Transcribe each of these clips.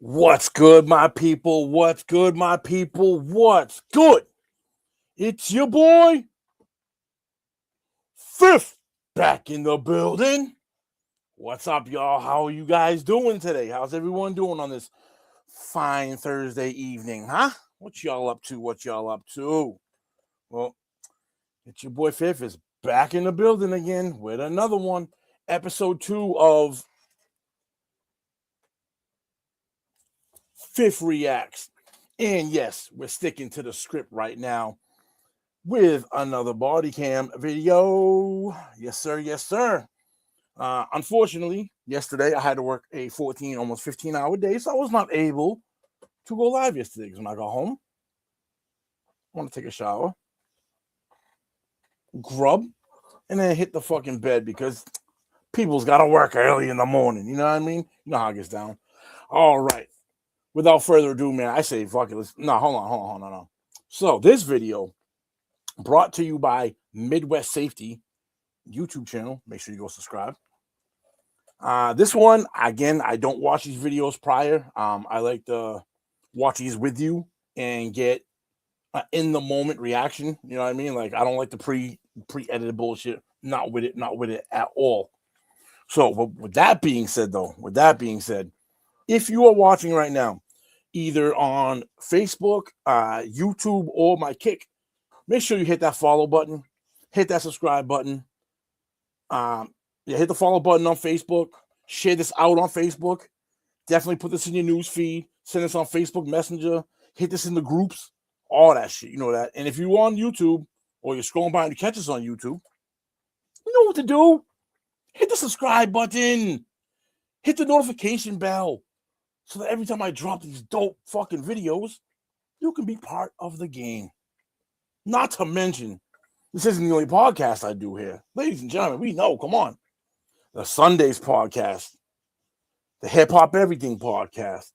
What's good, my people? What's good, my people? What's good? It's your boy, FiF, back in the building. What's up, y'all? How are you guys doing today? How's everyone doing on this fine Thursday evening, huh? What y'all up to? What y'all up to? Well, it's your boy, FiF, is back in the building again with another one. Episode 2 of FiF Reacts. And yes, we're sticking to the script right now with another body cam video. Yes, sir. Yes, sir. Unfortunately, yesterday I had to work a 14, almost 15-hour day, so I was not able to go live yesterday. Because when I got home, I want to take a shower, grub, and then hit the fucking bed because people's got to work early in the morning. You know what I mean? You know how it gets down. All right. Without further ado, man, I say fuck it. Hold on. So this video brought to you by Midwest Safety YouTube channel. Make sure you go subscribe. This one, again, I don't watch these videos prior. I like to watch these with you and get in the moment reaction. You know what I mean? Like, I don't like the pre-edited bullshit. Not with it at all. So with that being said, if you are watching right now, either on Facebook, YouTube, or my Kick, make sure you hit that follow button, hit that subscribe button. Hit the follow button on Facebook. Share this out on Facebook. Definitely put this in your news feed. Send this on Facebook Messenger. Hit this in the groups. All that shit. You know that. And if you're on YouTube or you're scrolling by and you catch us on YouTube, you know what to do. Hit the subscribe button. Hit the notification bell so that every time I drop these dope fucking videos, you can be part of the game. Not to mention, this isn't the only podcast I do here. Ladies and gentlemen, we know, come on. The Sundays podcast, the Hip Hop Everything podcast,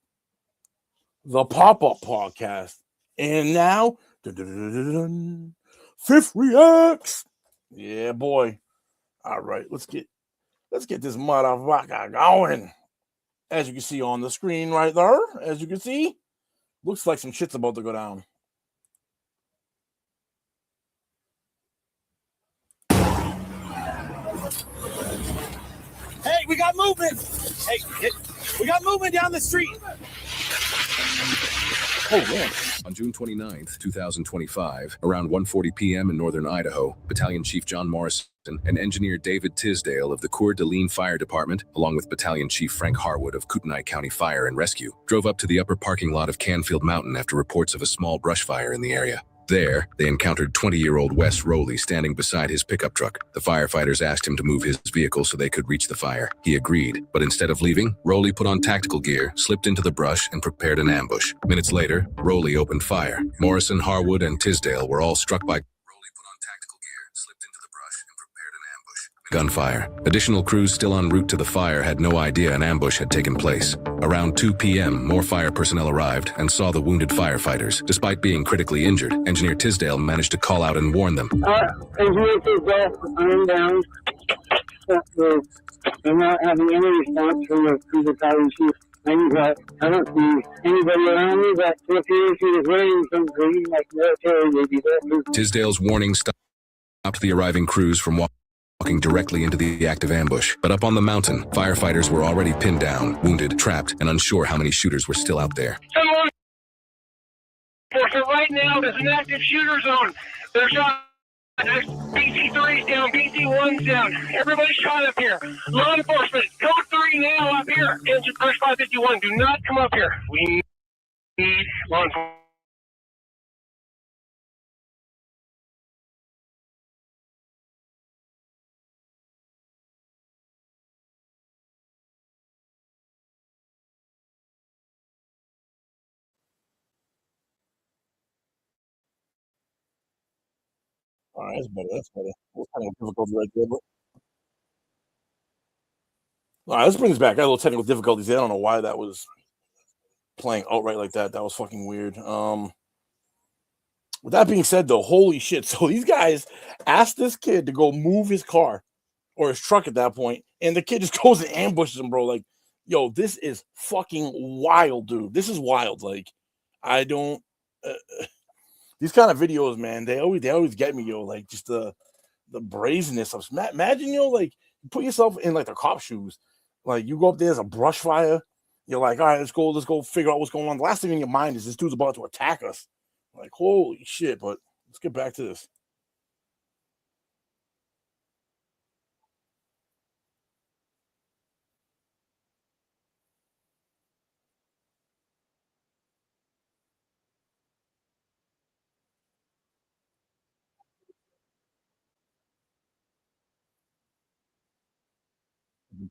the Pop-Up podcast, and now, FiF Reacts. Yeah, boy. All right, let's get this motherfucker going. As you can see on the screen right there, as you can see, looks like some shit's about to go down. Hey, we got movement. Hey, we got movement down the street. Oh, man. On June 29th, 2025, around 1:40 p.m. in northern Idaho, Battalion Chief John Morrison and Engineer David Tisdale of the Coeur d'Alene Fire Department, along with Battalion Chief Frank Harwood of Kootenai County Fire and Rescue, drove up to the upper parking lot of Canfield Mountain after reports of a small brush fire in the area. There, they encountered 20-year-old Wes Rowley standing beside his pickup truck. The firefighters asked him to move his vehicle so they could reach the fire. He agreed, but instead of leaving, Rowley put on tactical gear, slipped into the brush, and prepared an ambush. Minutes later, Rowley opened fire. Morrison, Harwood, and Tisdale were all struck by gunfire. Additional crews still en route to the fire had no idea an ambush had taken place. Around 2 p.m., more fire personnel arrived and saw the wounded firefighters. Despite being critically injured, Engineer Tisdale managed to call out and warn them. Engineer Tisdale, I'm down. I'm not having any response from the battalion chief. I don't see anybody around me, but it appears he was wearing some green, like military maybe. Tisdale's warning stopped the arriving crews from walking directly into the active ambush. But up on the mountain, firefighters were already pinned down, wounded, trapped, and unsure how many shooters were still out there. So right now, there's an active shooter zone. There's BC3's down, BC1's down. Everybody's shot up here. Law enforcement, code 3 now up here. Engine push 551, do not come up here. We need law enforcement. All right, that's better. That's better. What kind of difficulty right there? But... All right, let's bring this back. I had a little technical difficulties there. I don't know why that was playing outright like that. That was fucking weird. With that being said, though, holy shit. So these guys asked this kid to go move his car or his truck at that point, and the kid just goes and ambushes him, bro. Like, Yo, this is fucking wild, dude. This is wild. Like, I don't. Uh, these kind of videos, man, they always get me, yo. Like, just the brazenness of imagine, yo, like put yourself in like the cop shoes. Like you go up there's a brush fire. You're like, all right, let's go figure out what's going on. The last thing in your mind is this dude's about to attack us. Like, holy shit! But let's get back to this.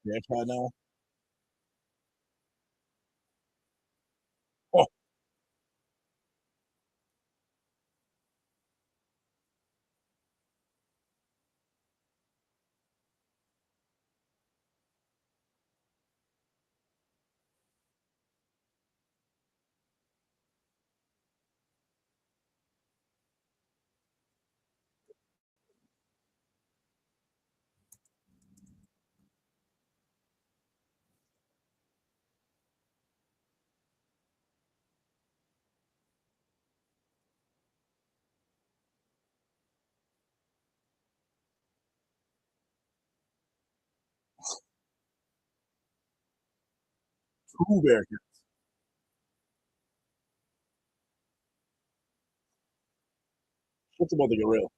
Bear cat now. Oh, two bear cats. What's about to get real?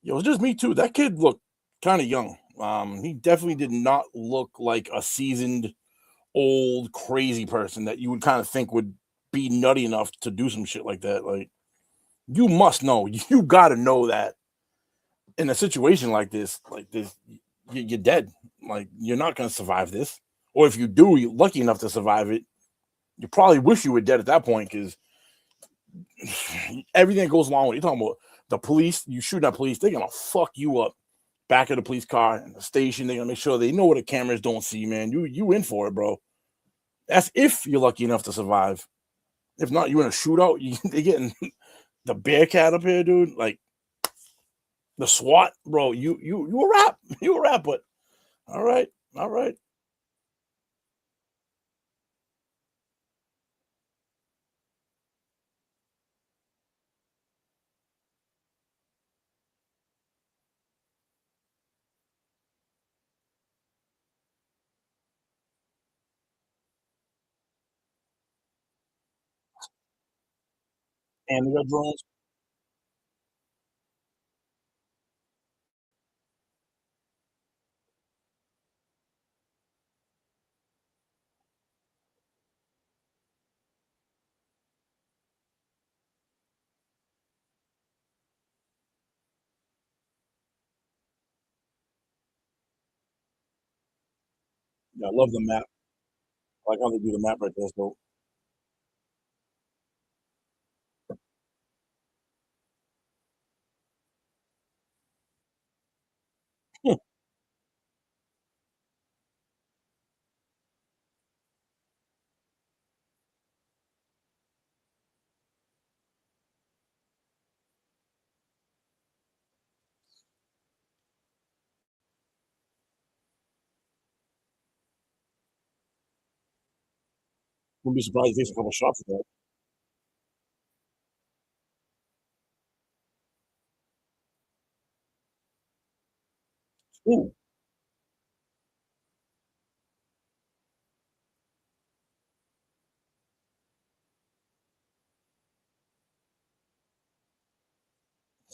Yo, it's just me too. That kid looked kind of young. He definitely did not look like a seasoned, old, crazy person that you would kind of think would be nutty enough to do some shit like that. Like, you must know, you got to know that in a situation like this, you're dead. Like, you're not going to survive this. Or if you do, you're lucky enough to survive it. You probably wish you were dead at that point because everything that goes along with it. You're talking about the police, you shoot at police, they're going to fuck you up back of the police car in the station. They're going to make sure they know what the cameras don't see, man. You in for it, bro. That's if you're lucky enough to survive. If not, you in a shootout. They getting the Bearcat up here, dude. Like the SWAT, bro. You a rap. You a rap, but all right, all right. And we got drones. Yeah, I love the map. I like how they do the map right there. So wouldn't be surprised if he takes a couple shots at that. Ooh,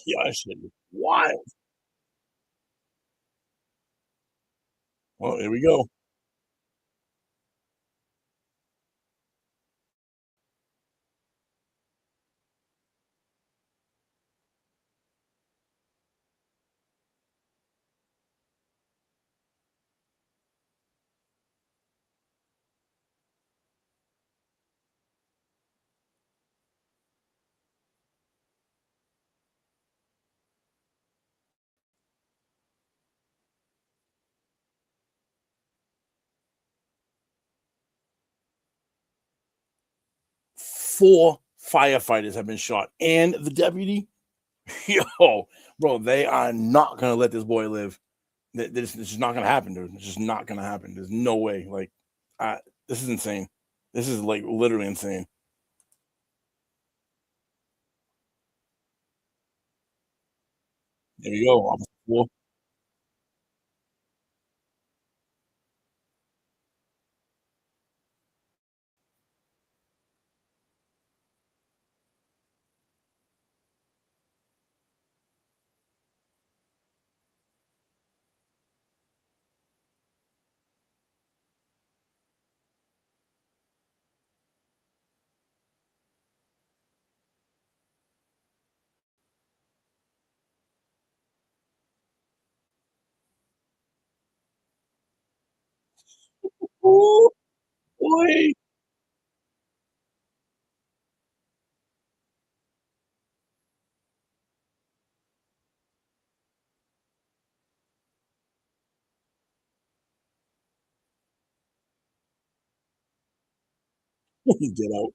yeah, that shit is wild. Well, here we go. 4 firefighters have been shot, and the deputy. Yo, bro, they are not gonna let this boy live. This is just not gonna happen, dude. It's just not gonna happen. There's no way. Like, this is insane. This is like literally insane. There you go. Officer Four. Ooh, boy. Get out.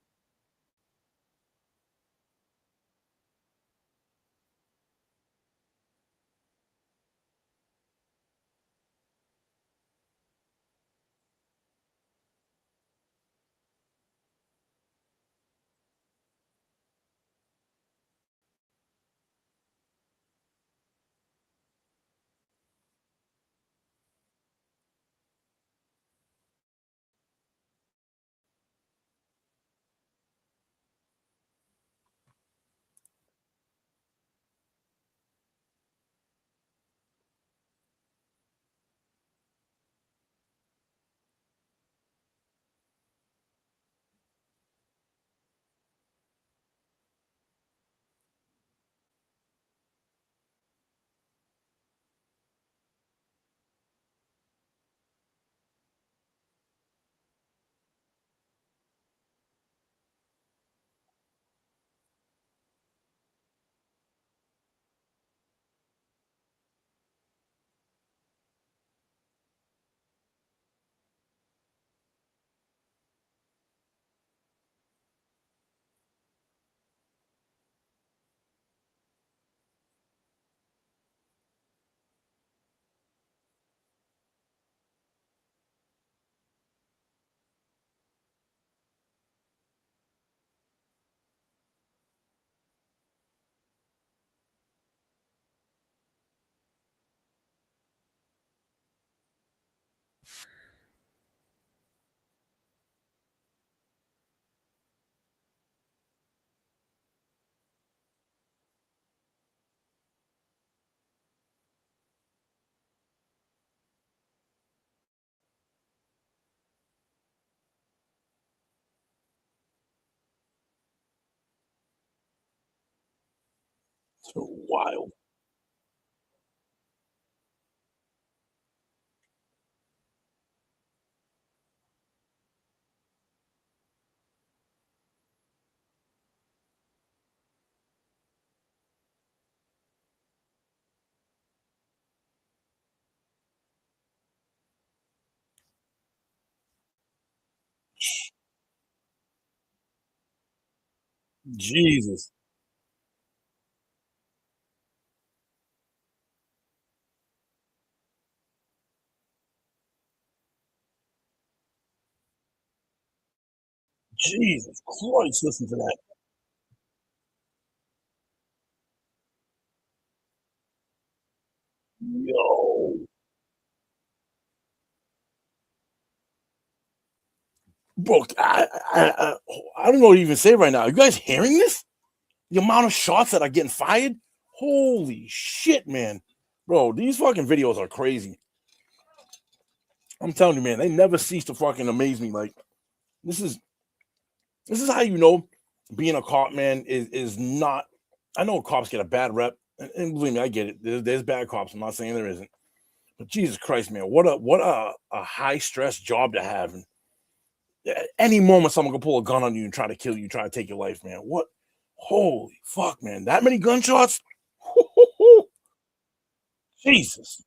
So wild. Jesus. Jesus Christ. Listen to that. Yo. Bro, I don't know what to even say right now. You guys hearing this? The amount of shots that are getting fired? Holy shit, man. Bro, these fucking videos are crazy. I'm telling you, man, they never cease to fucking amaze me. Like, this is this is how you know being a cop, man, is not. I know cops get a bad rep, and believe me, I get it. There's bad cops. I'm not saying there isn't, but Jesus Christ, man, what a high stress job to have. And at any moment, someone can pull a gun on you and try to kill you, try to take your life, man. What? Holy fuck, man! That many gunshots? Jesus.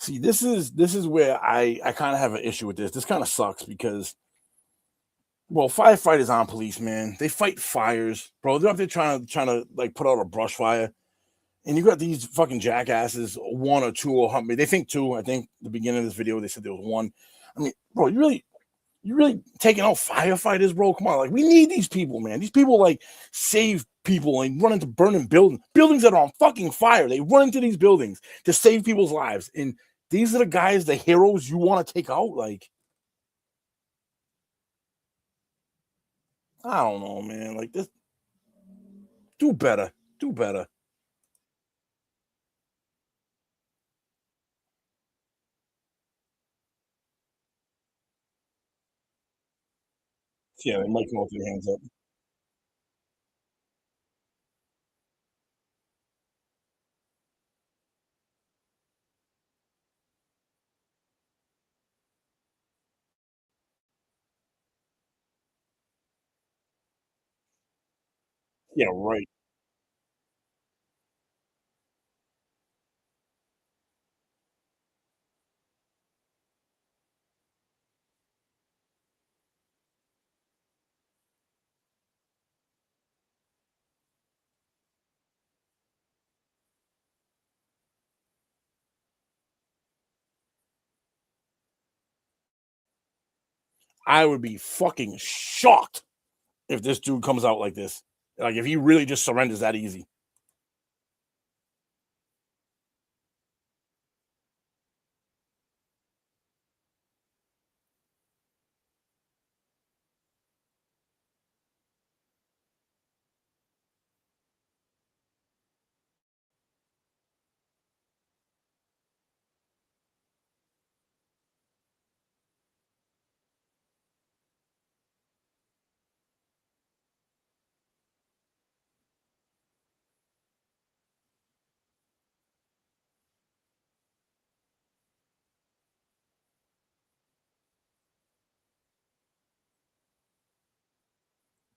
See, this is where I kind of have an issue with this. This kind of sucks because well, firefighters aren't police, man. They fight fires, bro. They're up there trying to like put out a brush fire, and you got these fucking jackasses, one or two or something. They think two. I think the beginning of this video they said there was one. I mean, bro, you really taking out firefighters, bro? Come on, like we need these people, man. These people like save people and run into burning buildings that are on fucking fire. They run into these buildings to save people's lives, and these are the guys, the heroes you want to take out. Like, I don't know, man. Like this, do better, do better. Yeah, they might come out with their hands up. Yeah, right. I would be fucking shocked if this dude comes out like this. Like if he really just surrenders that easy.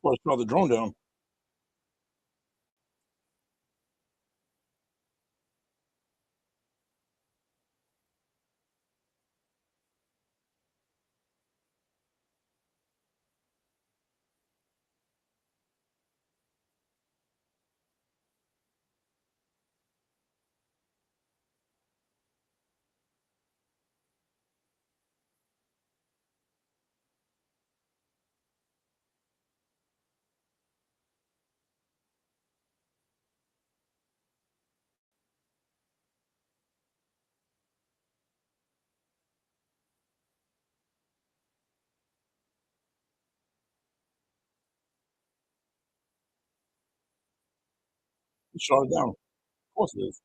Or throw the drone down. He shot it down. Of course it is.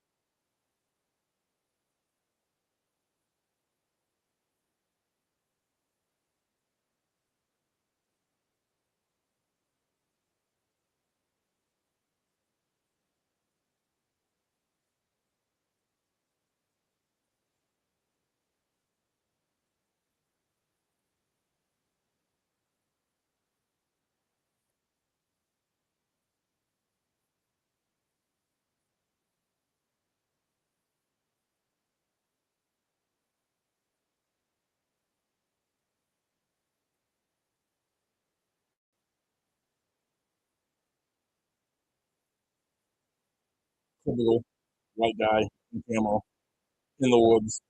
Typical white guy in camo in the woods.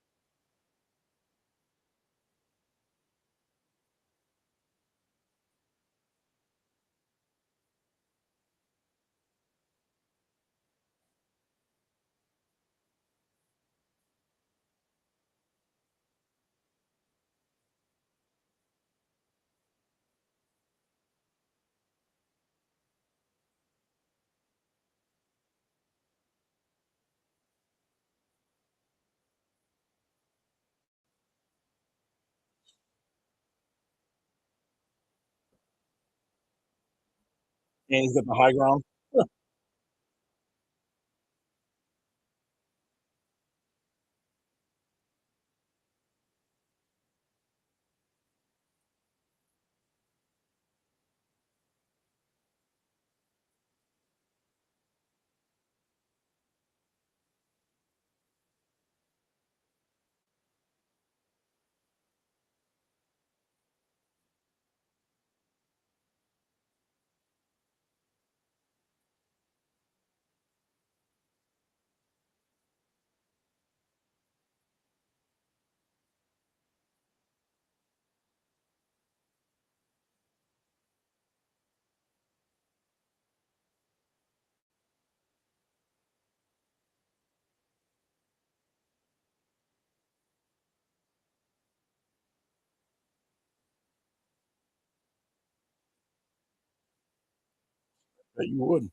And he's got the high ground. Bet you would.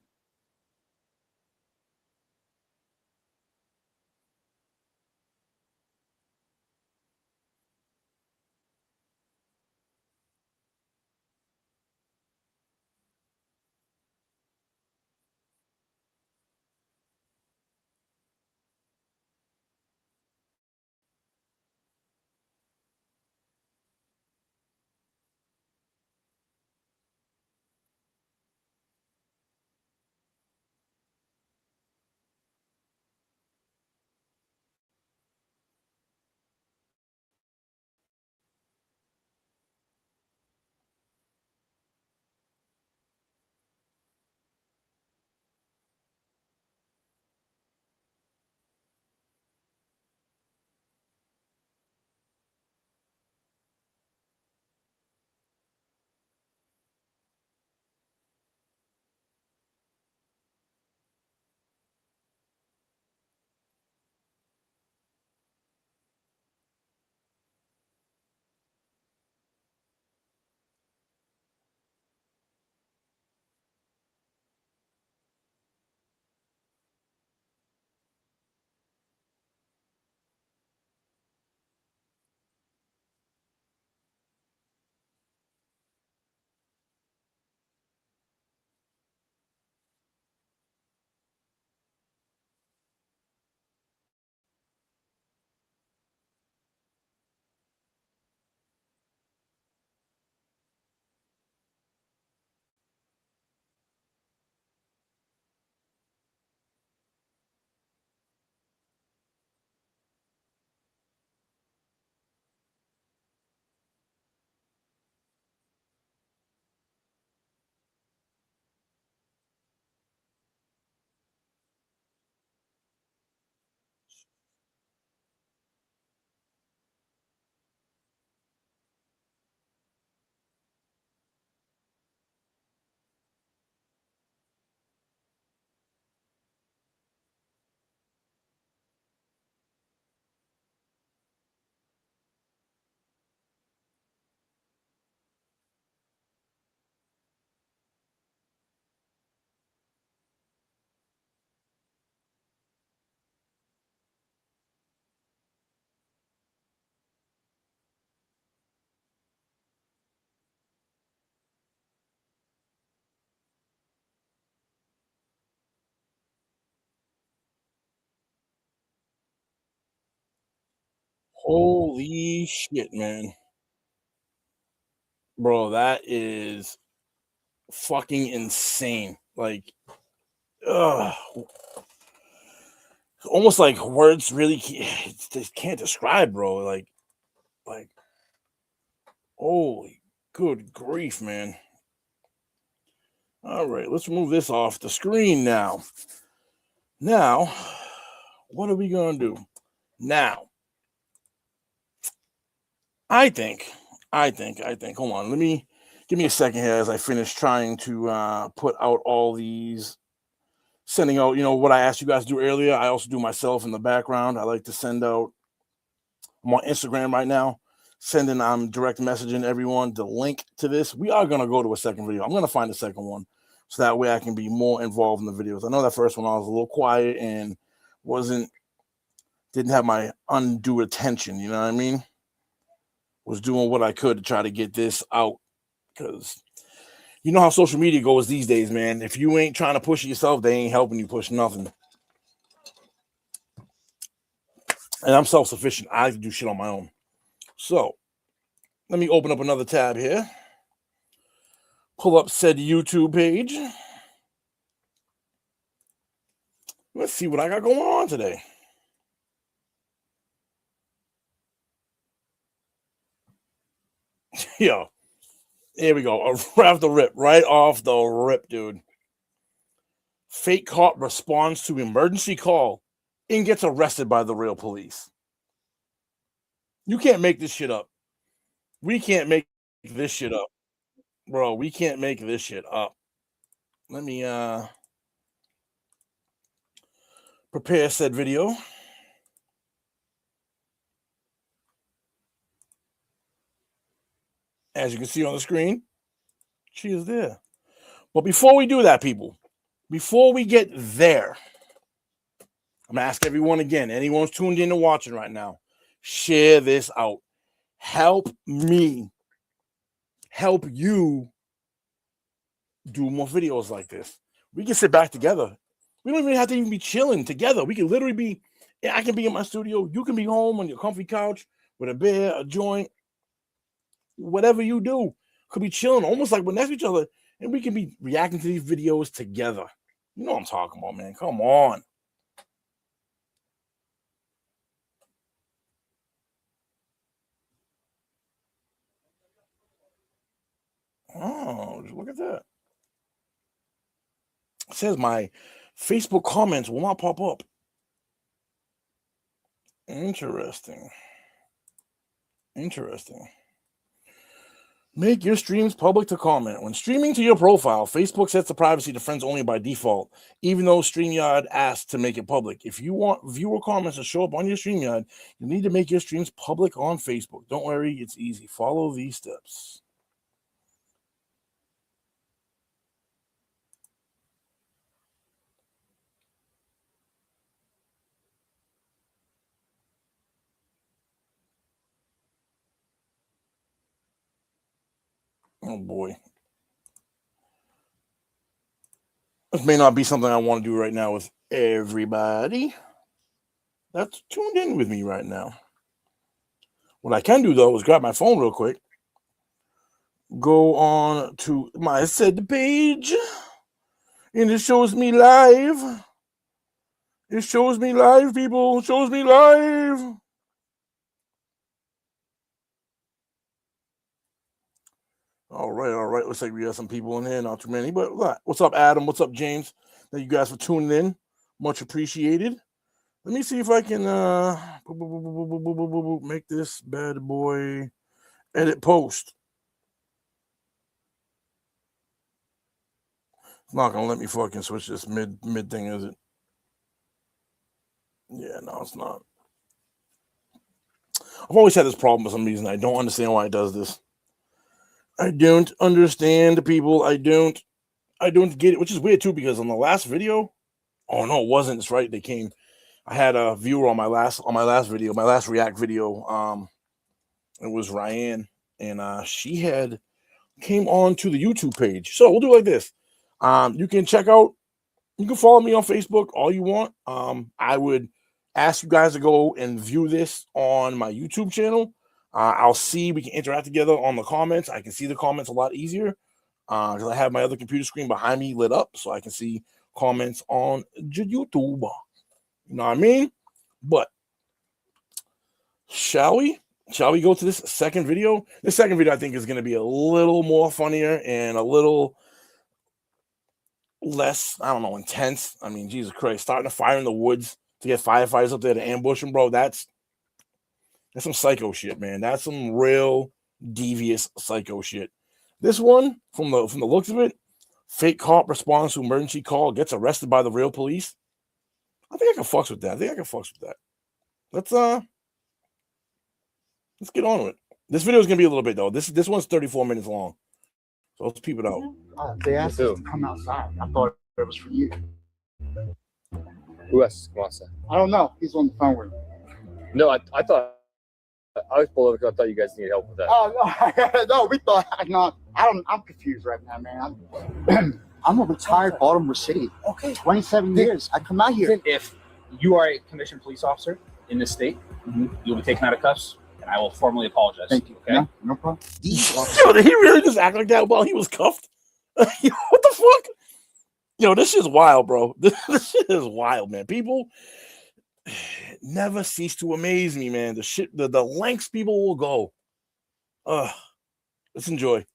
Holy shit, man. Bro, that is fucking insane. Like, ugh. Almost like words really just can't describe, bro. Like, holy good grief, man. All right, let's move this off the screen now. Now, what are we gonna do? Now, I think. Hold on, give me a second here as I finish trying to put out all these, sending out, what I asked you guys to do earlier. I also do myself in the background. I like to send out. I'm on Instagram right now, sending direct messaging everyone the link to this. We are gonna go to a second video. I'm gonna find a second one so that way I can be more involved in the videos. I know that first one I was a little quiet and wasn't didn't have my undue attention. You know what I mean? Was doing what I could to try to get this out because you know how social media goes these days, man. If you ain't trying to push it yourself, they ain't helping you push nothing. And I'm self-sufficient. I do shit on my own. So let me open up another tab here. Pull up said YouTube page. Let's see what I got going on today. Yo, here we go. Right off the rip, dude. Fake cop responds to emergency call and gets arrested by the real police. You can't make this shit up. We can't make this shit up. Bro, we can't make this shit up. Let me prepare said video. As you can see on the screen, she is there. But before we do that, people, before we get there, I'm going to ask everyone again, anyone who's tuned in and watching right now, share this out. Help me help you do more videos like this. We can sit back together. We don't even have to even be chilling together. We can literally be, I can be in my studio. You can be home on your comfy couch with a beer, a joint, whatever you do. Could be chilling almost like we're next to each other, and we can be reacting to these videos together. You know what I'm talking about, man. Come on. Oh, look at that. It says my Facebook comments will not pop up. Interesting. Interesting. Make your streams public to comment. When streaming to your profile, Facebook sets the privacy to friends only by default, even though StreamYard asks to make it public. If you want viewer comments to show up on your StreamYard, you need to make your streams public on Facebook. Don't worry, it's easy. Follow these steps. Oh boy. This may not be something I want to do right now with everybody that's tuned in with me right now. What I can do, though, is grab my phone real quick, go on to my said page, and it shows me live. It shows me live, people. It shows me live. All right. Looks like we got some people in here, not too many, but what's up, Adam? What's up, James? Thank you guys for tuning in. Much appreciated. Let me see if I can make this bad boy edit post. It's not gonna let me fucking switch this mid thing, is it? Yeah, no, it's not. I've always had this problem for some reason. I don't understand why it does this. I don't understand, people. I don't get it, which is weird too, because on the last video, oh no, it wasn't. It's right. I had a viewer on my last video, my last React video. It was Ryan, and she had came on to the YouTube page. So we'll do it like this. You can follow me on Facebook all you want. I would ask you guys to go and view this on my YouTube channel. I'll see, we can interact together on the comments. I can see the comments a lot easier because I have my other computer screen behind me lit up, so I can see comments on YouTube. You know what I mean? But shall we go to this second video? This second video, I think, is going to be a little more funnier and a little less, I don't know, intense. I mean, Jesus Christ, starting a fire in the woods to get firefighters up there to ambush them, bro. That's some psycho shit, man. That's some real devious psycho shit. This one, from the looks of it, fake cop responds to emergency call, gets arrested by the real police. I think I can fucks with that. Let's get on with it. This video is gonna be a little bit though. This one's 34 minutes long. So let's peep it out. They asked us to come outside. I thought it was for you. Who else come outside? I don't know. He's on the phone with me. No, I thought I was pulled over because I thought you guys needed help with that. Oh no, no, we thought I'm confused right now, man. I'm a retired Baltimore City. Okay. 27 years. I come out here. If you are a commissioned police officer in this state, you'll be taken out of cuffs, and I will formally apologize. Thank you. Okay? No problem. Yo, did he really just act like that while he was cuffed? Yo, what the fuck? Yo, this shit's wild, bro. This shit is wild, man. People never cease to amaze me, man. The lengths people will go. Let's enjoy.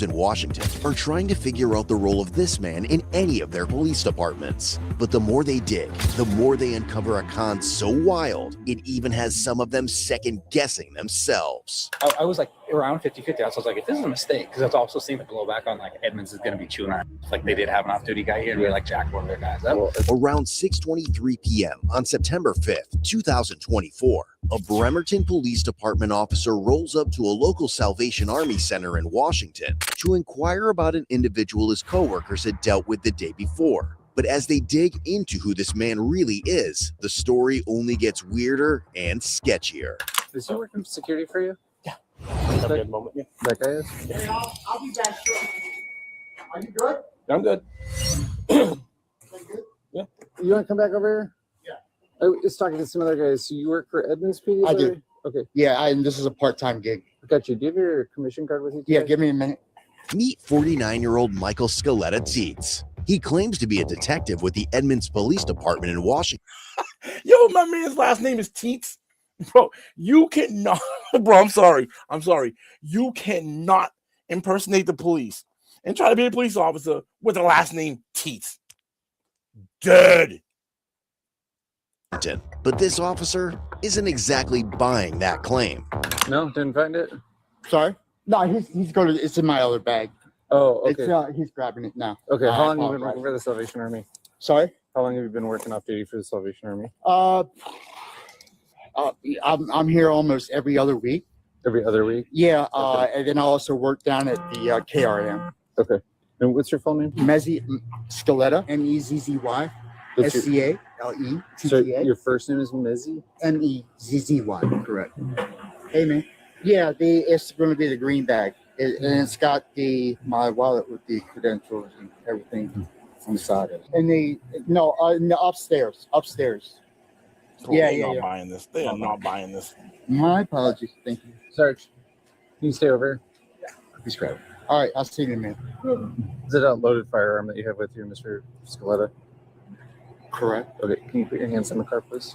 In Washington are trying to figure out the role of this man in any of their police departments. But the more they dig, the more they uncover a con so wild, it even has some of them second-guessing themselves. I was like around 50-50. I was like, if this is a mistake, because I also seeing the blowback on like Edmonds is going to be chewing on. Like they did have an off-duty guy here, and we like jacked one of their guys up. Around 6:23 p.m. on September 5th, 2024, a Bremerton Police Department officer rolls up to a local Salvation Army center in Washington department to inquire about an individual his coworkers had dealt with the day before. But as they dig into who this man really is, the story only gets weirder and sketchier. Is he working security for you? Have a good moment. Yeah. That guy is? Hey, I'll be back shortly. Are you good? I'm good. You want to come back over here? Yeah. I was talking to some other guys. So you work for Edmonds PD? I do. Okay. Yeah, and this is a part-time gig. Got you. Do you have your commission card with you today? Yeah, give me a minute. Meet 49-year-old Michael Scaletta Teets. He claims to be a detective with the Edmonds Police Department in Washington. Yo, my man's last name is Teets. Bro, you cannot, bro, I'm sorry. You cannot impersonate the police and try to be a police officer with the last name Teets. Dead. But this officer isn't exactly buying that claim. No, didn't find it? Sorry? No, he's going to, it's in my other bag. Oh, okay. It's, he's grabbing it now. Okay, how long have you been apologize. working for the Salvation Army? Sorry? How long have you been working off duty for the Salvation Army? I'm here almost every other week. Every other week? Yeah, Okay. and then I also work down at the KRM. Okay. And what's your full name? Mezzy Scaletta, Mezzy, What's your- So Scaletta, your first name is Mezzy? Mezzy, correct. Hey, man. Yeah, it's going to be the green bag. And it's got my wallet with the credentials and everything inside it. And upstairs. Bro, Yeah, they yeah, not yeah. buying this. They are not buying this. My apologies. Thank you. Sarge, can you stay over here? Please grab it. All right, I'll see you in a minute. Is it a loaded firearm that you have with you, Mr. Scaletta? Correct. Okay, can you put your hands on the car, please?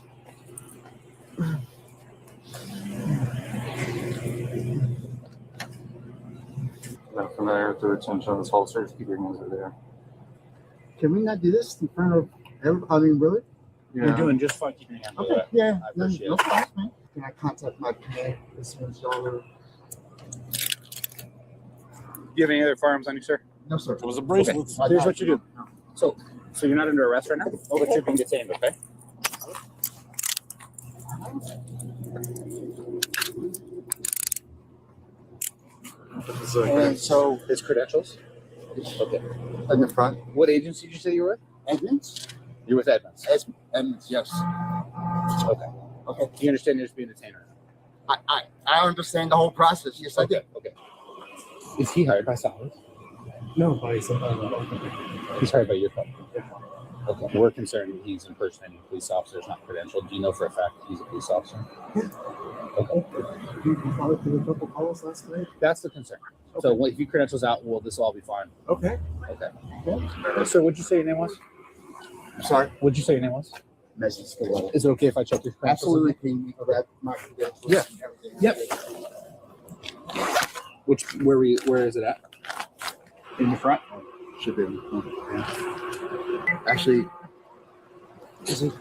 Not familiar with the retention of this holster. Just keep your hands over there. Can we not do this in front of everybody? I mean, really? You're doing just fine keeping your hands over Okay, there. yeah. I appreciate No it. problem, man. Can I contact my command? This one's dollar. Do you have any other firearms on you, sir? No, sir. It was a bracelet. Here's what you do. So you're not under arrest right now, but you're being detained, okay? And so, His credentials? Okay. in the front, What agency did you say you were with? Edmonds? You're with Edmonds. Edmonds, yes. Okay. Okay. You understand you're just being detained right I understand the whole process. Yes, I now? did. Okay. Is he hired by Salvation? No, by some He's hired by your company. Okay. We're concerned that he's impersonating a police officer. It's not credentialed. Do you know for a fact that he's a police officer? Okay. you followed through a couple calls last night. That's the concern. So if he credentials out, will this all be fine? Okay. Okay. So what'd you say your name was? I'm sorry. What'd you say your name was? Message Scaletta. Is it okay if I check your credentials? Absolutely. Can you grab my credentials? Yeah. and everything? Yep. Where is it at? In the front? Should be. Yeah. Actually, is it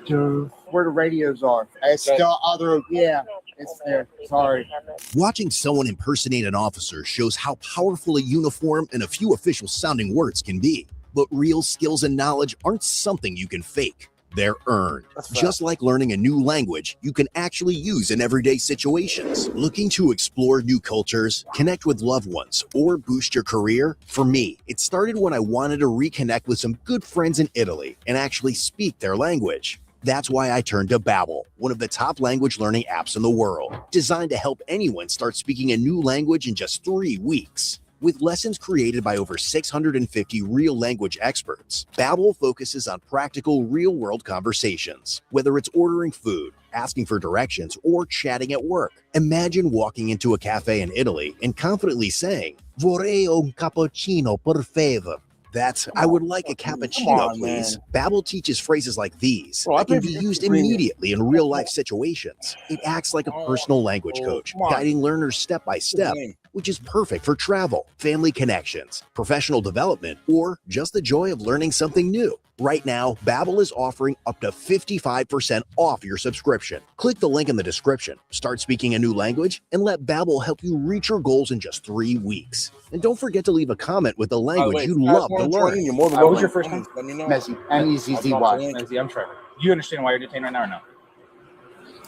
where the radios are? It's still other. Yeah, it's there. Sorry. Watching someone impersonate an officer shows how powerful a uniform and a few official sounding words can be. But real skills and knowledge aren't something you can fake. They're earned. Just like learning a new language you can actually use in everyday situations. Looking to explore new cultures, connect with loved ones, or boost your career? For me, it started when I wanted to reconnect with some good friends in Italy and actually speak their language. That's why I turned to Babbel, one of the top language learning apps in the world, designed to help anyone start speaking a new language in just 3 weeks. With lessons created by over 650 real language experts, Babbel focuses on practical, real-world conversations. Whether it's ordering food, asking for directions, or chatting at work. Imagine walking into a cafe in Italy and confidently saying, "Vorrei un cappuccino, per favor." That's, "I would like a cappuccino, please." Babbel teaches phrases like these that can be used immediately in real-life situations. It acts like a personal language coach, guiding learners step by step, which is perfect for travel, family connections, professional development, or just the joy of learning something new. Right now, Babbel is offering up to 55% off your subscription. Click the link in the description, start speaking a new language, and let Babbel help you reach your goals in just 3 weeks. And don't forget to leave a comment with the language you'd love to learn. What was your first name? Let me know. Messi. Mezzy. Mezzy, I'm Trevor. Do you understand why you're detained right now or no?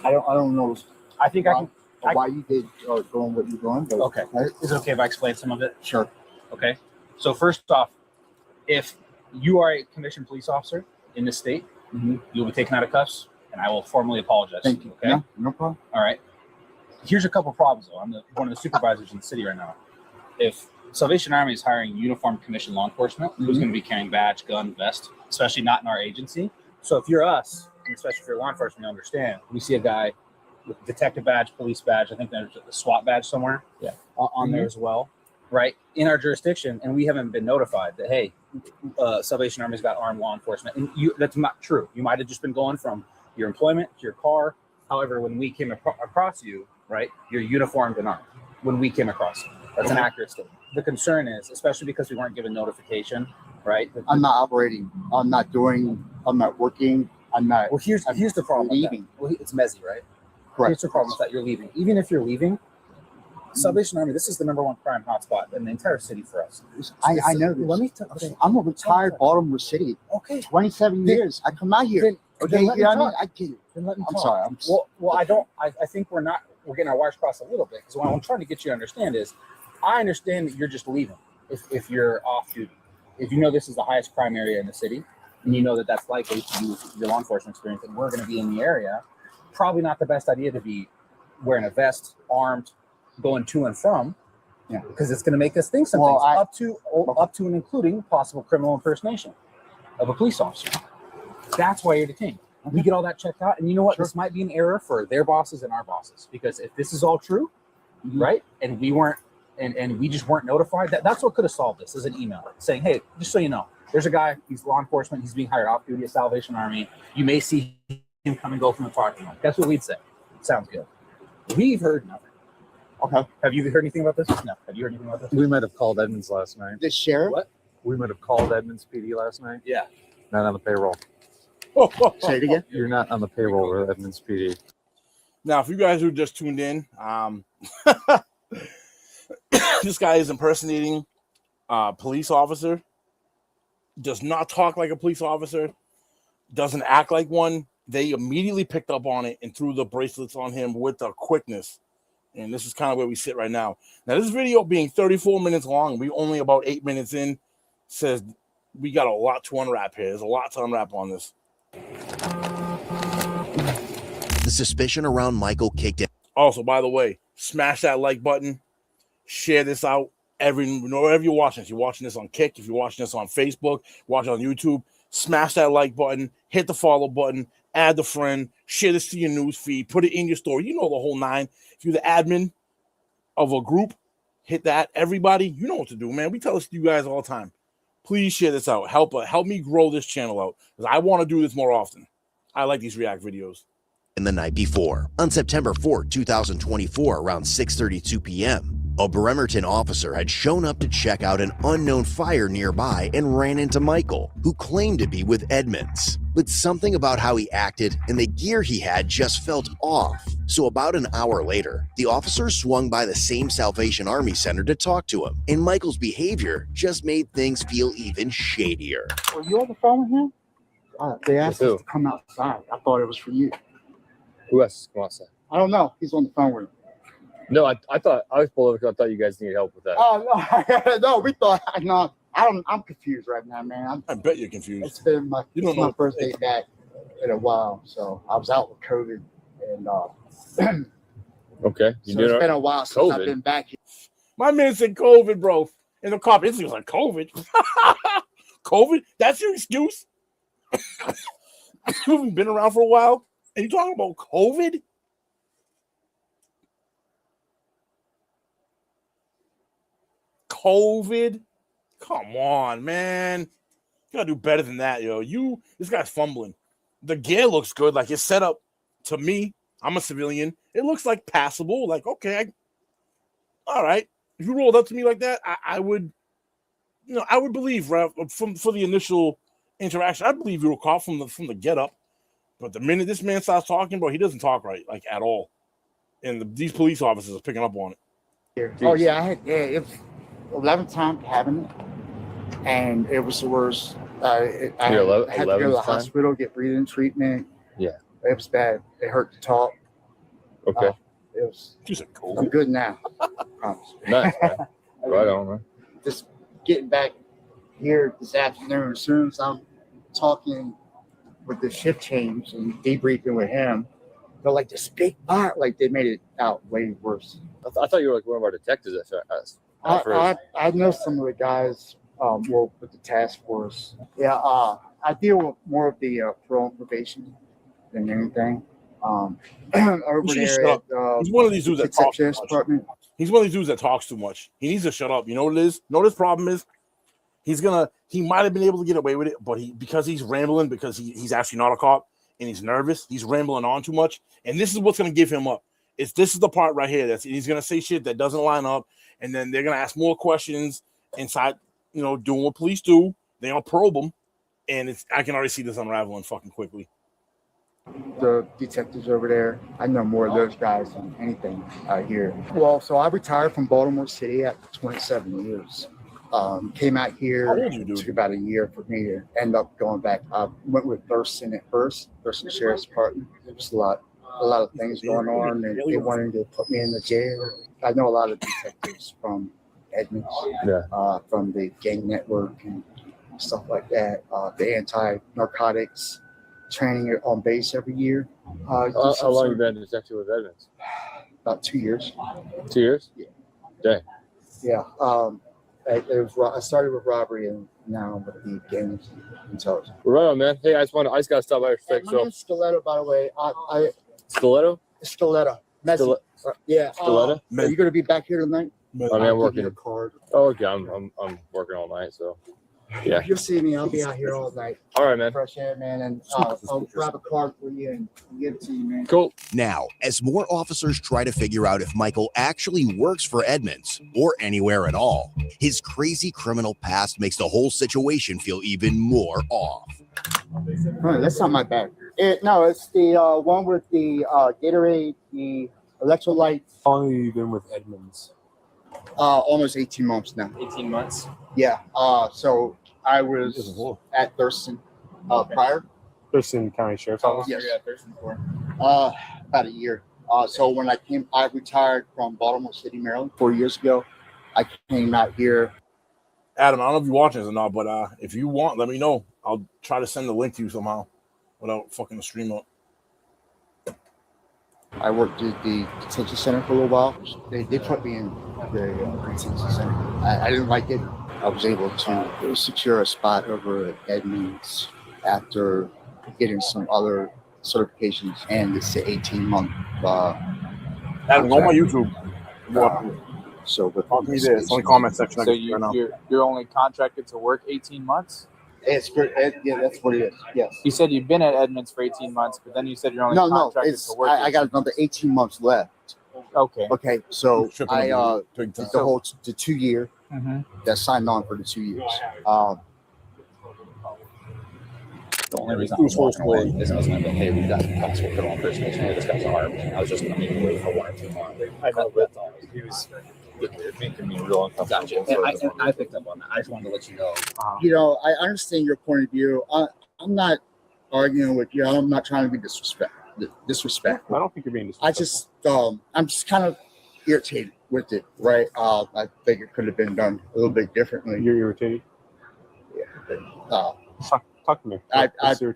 I don't know I think I can. why you did going what you're doing, but Okay. Is it okay if I explain some of it? sure. Okay. So first off, if you are a commissioned police officer in this state, you'll be taken out of cuffs, and I will formally apologize. Thank you. Okay. No problem. All right. Here's a couple problems though. I'm one of the supervisors in the city right now. If Salvation Army is hiring uniformed commissioned law enforcement, who's going to be carrying badge, gun, vest, especially not in our agency. So if you're us, and especially if you're law enforcement, you understand. We see a guy with detective badge, police badge. I think there's a SWAT badge somewhere. Yeah. On there as well, right? In our jurisdiction, and we haven't been notified that, hey, Salvation Army's got armed law enforcement. And that's not true. You might have just been going from your employment to your car. However, when we came across you, right, you're uniformed and armed. When we came across you. That's an accurate statement. The concern is, especially because we weren't given notification, right? I'm not operating. I'm not working. I'm not. Well, here's the problem. Leaving. Well, it's messy, right? Correct. Here's the problem with that. You're leaving. Even if you're leaving, Salvation Army, this is the #1 crime hotspot in the entire city for us. I know this. Let me Okay, I'm a retired Baltimore City. Okay. 27 years. I come out here. Then Okay, let you me know what I mean? talk. I get it. Then let me I'm talk. sorry. Well, I don't. I think we're getting our wires crossed a little bit, because what I'm trying to get you to understand is, I understand that you're just leaving if you're off duty. If you know this is the highest crime area in the city, and you know that that's likely to do with your law enforcement experience, and we're going to be in the area, probably not the best idea to be wearing a vest, armed, going to and from. Yeah. Because it's going to make us think some things, up to and including possible criminal impersonation of a police officer. That's why you're detained. We get all that checked out, and you know what? Sure. This might be an error for their bosses and our bosses, because if this is all true, right, and we weren't, and we just weren't notified, that's what could have solved this, is an email saying, hey, just so you know, there's a guy, he's law enforcement, he's being hired off duty at Salvation Army. You may see him come and go from the parking lot. That's what we'd say. Sounds good. We've heard nothing. Okay. Have you heard anything about this? No. Have you heard anything about this? We might have called Edmonds last night. The sheriff? What? We might have called Edmonds PD last night. Yeah. Not on the payroll. Say it again. You're not on the payroll with Edmonds PD. Now, if you guys who just tuned in, this guy is impersonating a police officer, does not talk like a police officer, doesn't act like one. They immediately picked up on it and threw the bracelets on him with a quickness. And this is kind of where we sit right now. Now, this video being 34 minutes long, we only about 8 minutes in, says we got a lot to unwrap here. There's a lot to unwrap on this. The suspicion around Michael kicked in. Also, by the way, smash that like button, share this out. Wherever you're watching this, you're watching this on Kick, if you're watching this on Facebook, watch it on YouTube, smash that like button, hit the follow button, add the friend, share this to your news feed, put it in your story. You know the whole nine. If you're the admin of a group, hit that. Everybody, you know what to do, man. We tell this to you guys all the time. Please share this out. Help me grow this channel out, because I want to do this more often. I like these React videos. The night before, on September 4, 2024, around 6:32 p.m., a Bremerton officer had shown up to check out an unknown fire nearby and ran into Michael, who claimed to be with Edmonds. But something about how he acted and the gear he had just felt off. So about an hour later, the officer swung by the same Salvation Army center to talk to him, and Michael's behavior just made things feel even shadier. Were you on the phone with him? They asked With us to come outside. I thought it was for you. Who else come outside? I don't know. He's on the phone with him. No, I thought I was pulled over because I thought you guys needed help with that. Oh no, no, we thought. No, I'm confused right now, man. I bet you're confused. It's been my my first day back in a while, so I was out with COVID, and Okay, so it's been a while since COVID. I've been back here. My man said COVID, bro. And the cop instantly was like, COVID? COVID? That's your excuse? You haven't been around for a while, and you're talking about COVID? COVID? Come on, man. You gotta do better than that, yo. This guy's fumbling. The gear looks good. Like, it's set up to me. I'm a civilian. It looks like passable. Like, okay, all right. If you rolled up to me like that, I would, I would believe, right, for the initial interaction. I believe you were caught from the get up. But the minute this man starts talking, bro, he doesn't talk right, like, at all. And these police officers are picking up on it. Oh yeah, it was 11th time having it, and it was the worst. I had to go to the hospital, get breathing treatment. Yeah, it was bad. It hurt to talk. Okay, it was. Just a cold. I'm good now. Promise. Nice. Man. Right on, man. Just getting back here this afternoon, as soon as I'm talking with the shift change and debriefing with him, they're like, this big fire. Like, they made it out way worse. I thought you were like one of our detectives at first. I know some of the guys well, with the task force. Yeah, I deal with more of the parole and probation than anything. Over there at, he's one of these dudes that talks too much. Department. He's one of these dudes that talks too much. He needs to shut up. You know what it is? You know what his problem is? He might have been able to get away with it, but because he's rambling, because he's actually not a cop and he's nervous, he's rambling on too much. And this is what's going to give him up. This is the part right here he's going to say shit that doesn't line up, and then they're going to ask more questions inside, doing what police do. They're going to probe him, and I can already see this unraveling fucking quickly. The detectives over there, I know more of those guys than anything here. Well, so I retired from Baltimore City at 27 years. Came out here, took about a year for me to end up going back. I went with Thurston at first, Thurston Sheriff's Department. There was a lot of things going on, and they wanted to put me in the jail. I know a lot of detectives from Edmonds, from the gang network and stuff like that. The anti-narcotics training on base every year. How long have you been a detective with Edmonds? About 2 years. 2 years? Yeah. Dang. Yeah. I started with robbery, and now I'm with the gang intelligence. Right on, man. Hey, I just got to stop by your fix. My name's Stiletto, by the way. Stiletto? Stiletto. Yeah. Stiletto? Are you going to be back here tonight? I mean, I'm working. A card. Oh, okay. I'm working all night, so yeah. You'll see me. I'll be out here all night. All right, man. Fresh air, man, and I'll grab a card for you and give it to you, man. Cool. Now, as more officers try to figure out if Michael actually works for Edmonds or anywhere at all, his crazy criminal past makes the whole situation feel even more off. That's not my bag. No, it's the one with the Gatorade, the electrolytes. How long have you been with Edmonds? Almost 18 months now. 18 months? Yeah. So I was at Thurston prior. Thurston County Sheriff's Office? Yes. Yeah, Thurston for. About a year. So when I retired from Baltimore City, Maryland 4 years ago. I came out here. Adam, I don't know if you're watching this or not, but if you want, let me know. I'll try to send the link to you somehow without fucking the stream up. I worked at the detention center for a little while. They put me in the detention center. I didn't like it. I was able to secure a spot over at Edmonds after getting some other certifications, and it's an 18-month. Adam, go on my YouTube. So, but talk to me there. It's on the comment section. So you're only contracted to work 18 months? It's good. Yeah, that's what it is. Yes. You said you've been at Edmonds for 18 months, but then you said you're only contracted to work. I got another 18 months left. Okay. Okay. So I did the 2 year. That signed on for the 2 years. The only reason I was walking away is I was going to be, hey, we've got possible criminal impersonation. Hey, this guy's armed. I was just going to wait for 1 or 2 months. I know, but he was making me real uncomfortable. Gotcha. I picked up on that. I just wanted to let you know. You know, I understand your point of view. I'm not arguing with you. I'm not trying to be disrespectful. I don't think you're being disrespectful. I'm just kind of irritated with it, right? I think it could have been done a little bit differently. You're irritated? Yeah. Talk to me. I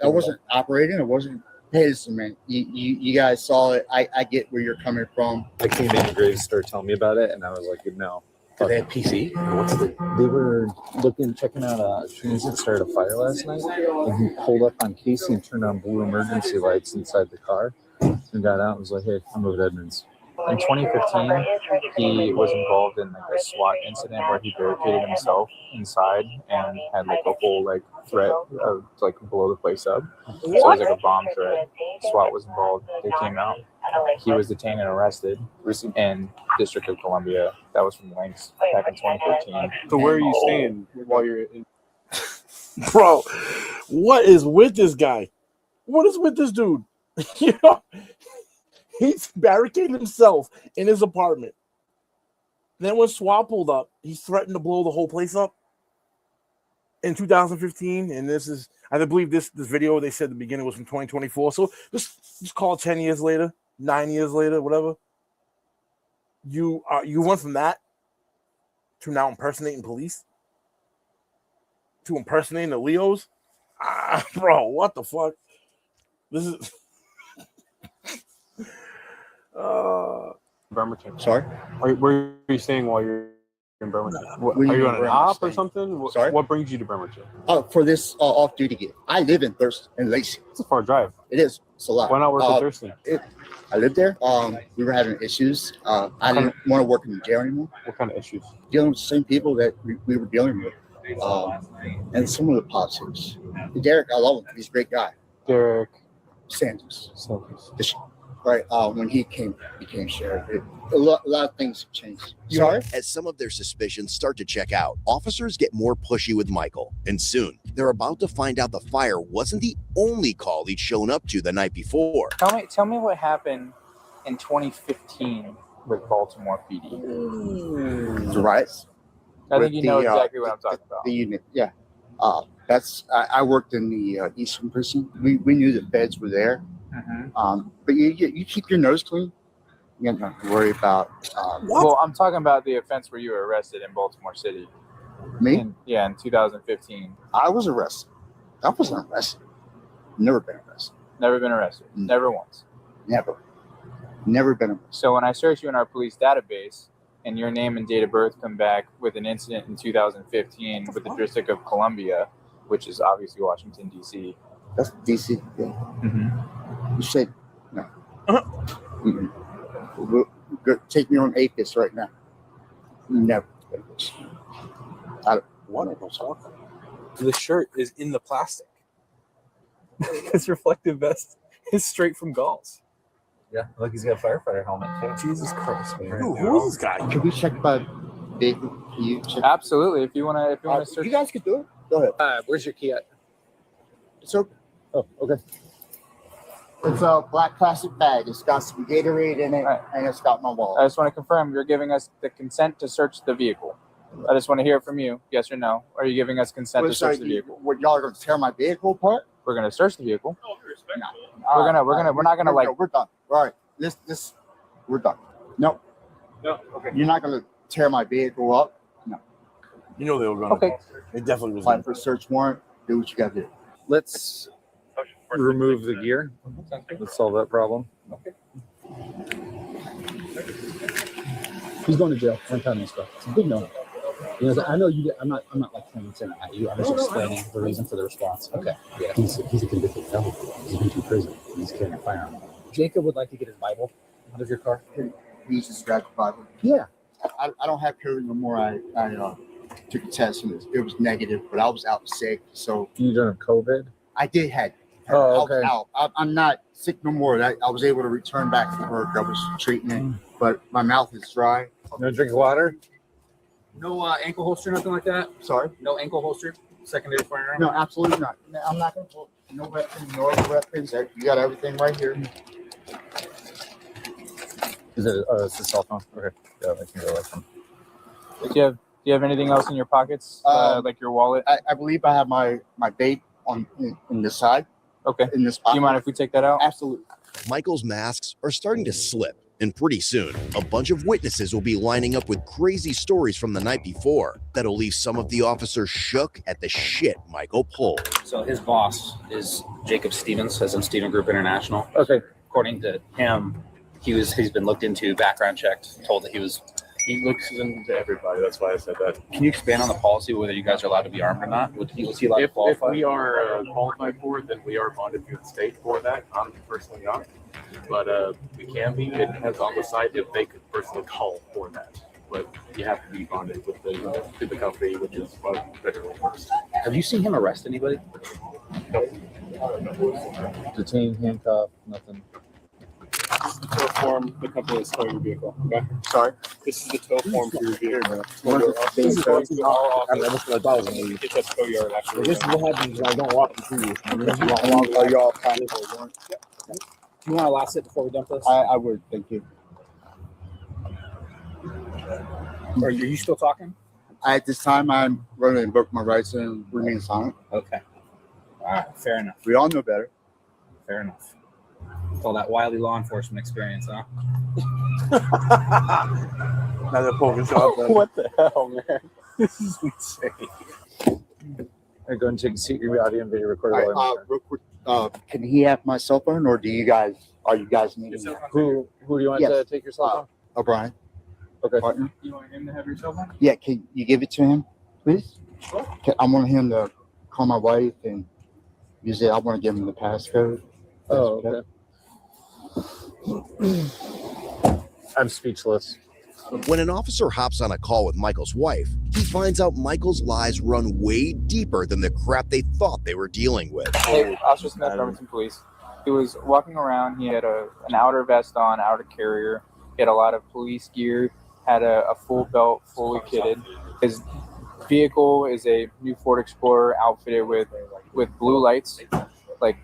wasn't operating. I wasn't. Hey, listen, man. You guys saw it. I get where you're coming from. I came in and Graves started telling me about it, and I was like, no. Did they have PC? They were checking out a transit started a fire last night, and he pulled up on Casey and turned on blue emergency lights inside the car and got out and was like, hey, I'm over at Edmonds. In 2015, he was involved in like a SWAT incident where he barricaded himself inside and had like a whole like threat of like blow the place up. So it was like a bomb threat. SWAT was involved. They came out. He was detained and arrested in District of Columbia. That was from Lynx back in 2015. So where are you staying while you're in? Bro, what is with this guy? What is with this dude? You know, he's barricaded himself in his apartment. Then when SWAT pulled up, he threatened to blow the whole place up in 2015. And this is, I believe this video, they said the beginning was from 2024. So just call it 10 years later, 9 years later, whatever. You went from that to now impersonating police. to impersonating the Leos. Bro, what the fuck? This is Bremerton. Sorry? Where are you staying while you're in Bremerton? What Are you mean, on an where am I op or staying? something? Sorry? What brings you to Bremerton? For this off-duty gig. I live in Thurston and Lacey. It's a far drive. It is. It's a lot. Why not work in Thurston? I lived there. We were having issues. I didn't want to work in the jail anymore. What kind of issues? Dealing with the same people that we were dealing with. And some of the politics. Derek, I love him. He's a great guy. Derek Sanders. Sanders. Right. When he became sheriff, a lot of things have changed. Sorry? As some of their suspicions start to check out, officers get more pushy with Michael, and soon they're about to find out the fire wasn't the only call he'd shown up to the night before. Tell me what happened in 2015 with Baltimore PD. The riots. I think you know exactly what I'm talking about. The unit, yeah. I worked in the Eastern Prison. We knew the feds were there. But you keep your nose clean. You don't have to worry about. Well, I'm talking about the offense where you were arrested in Baltimore City. Me? In 2015. I was arrested. I wasn't arrested. Never been arrested. Never been arrested. Never once. Never been arrested. So when I search you in our police database and your name and date of birth come back with an incident in 2015 with the District of Columbia, which is obviously Washington, D.C. That's D.C. Yeah. You said no. Go, take me on APIS right now. Never. what are those talking? The shirt is in the plastic. His reflective vest is straight from Gauls. Yeah, look, he's got a firefighter helmet too. Jesus Christ, man. Dude, who is this guy? Can we check by vehicle? Can you check? Absolutely. If you wanna search. You guys can do it. Go ahead. Where's your key at? So, Oh, okay. it's a black plastic bag. It's got some Gatorade in it, Right. and it's got my I wallet. just want to confirm you're giving us the consent to search the vehicle. I just want to hear from you, yes or no. Are you giving us consent to search the vehicle? What, y'all are going to tear my vehicle apart? We're gonna search the vehicle. We're not gonna like. We're done. All right. We're done. No. Okay. You're not going to tear my vehicle up. No. You know they were gonna. Okay. They definitely was. Apply for a search warrant. Do what you got to do. Let's remove the gear. Let's solve that problem. He's going to jail. One time and stuff. It's a big no. You know, I know you. I'm not like saying at you. I'm just explaining the reason for the response. Okay. Yeah. He's a convicted felon. He's been to prison. He's carrying a firearm. Jacob would like to get his Bible out of your car. He just grabbed the Bible. Yeah. I don't have COVID no more. I took a test and it was negative, but I was out sick. So You don't have COVID? I did have. Oh, okay. I was out. I'm not sick no more. I was able to return back to work. I was treating it, but my mouth is dry. No drink water? No ankle holster, nothing like that. Sorry. No ankle holster. Secondary firearm. No, absolutely not. No, I'm not going to pull no weapons, no other weapons. You got everything right here. Is it? It's a cell phone. Okay. Yeah, I can go with them. Do you have anything else in your pockets, like your wallet? I believe I have my vape in the side. Okay. In this Do pocket. you mind if we take that out? Absolutely. Michael's masks are starting to slip, and pretty soon, a bunch of witnesses will be lining up with crazy stories from the night before that'll leave some of the officers shook at the shit Michael pulled. So his boss is Jacob Stevens, as in Steven Group International. Okay. According to him, he's been looked into, background checked, told that He looks into everybody. That's why I said that. Can you expand on the policy, whether you guys are allowed to be armed or not? Was he allowed to If qualify? we are qualified for it, then we are bonded through the state for that. I'm personally not, but we can be. It depends on the site if they could personally call for that. But you have to be bonded with the company, which is federal first. Have you seen him arrest anybody? Detain, handcuff, nothing. This is the tow form the company is towing your vehicle. Okay. Sorry. This is the tow form for your vehicle. This is what happens when I don't walk through you. Are y'all kind of a warrant? You want to last it before we dump this? I would. Thank you. Are you still talking? At this time, I'm going to invoke my rights and remain silent. Okay. All right. Fair enough. We all know better. Fair enough. It's all that wily law enforcement experience, huh? Now they're poking shot. What the hell, man? This is insane. Right, go and take a seat. Your audio and video recorder. Real quick, can he have my cell phone, or are you guys needing that? Who do you want to take your cell phone? O'Brien. Okay. Partner. You want him to have your cell phone? Yeah, can you give it to him, please? Sure. I want him to call my wife and use it. I want to give him the passcode. Oh, okay. I'm speechless. When an officer hops on a call with Michael's wife, he finds out Michael's lies run way deeper than the crap they thought they were dealing with. Hey, Officer Smith, Bremerton Police. He was walking around. He had an outer vest on, outer carrier. He had a lot of police gear, had a full belt, fully kitted. His vehicle is a new Ford Explorer outfitted with blue lights, like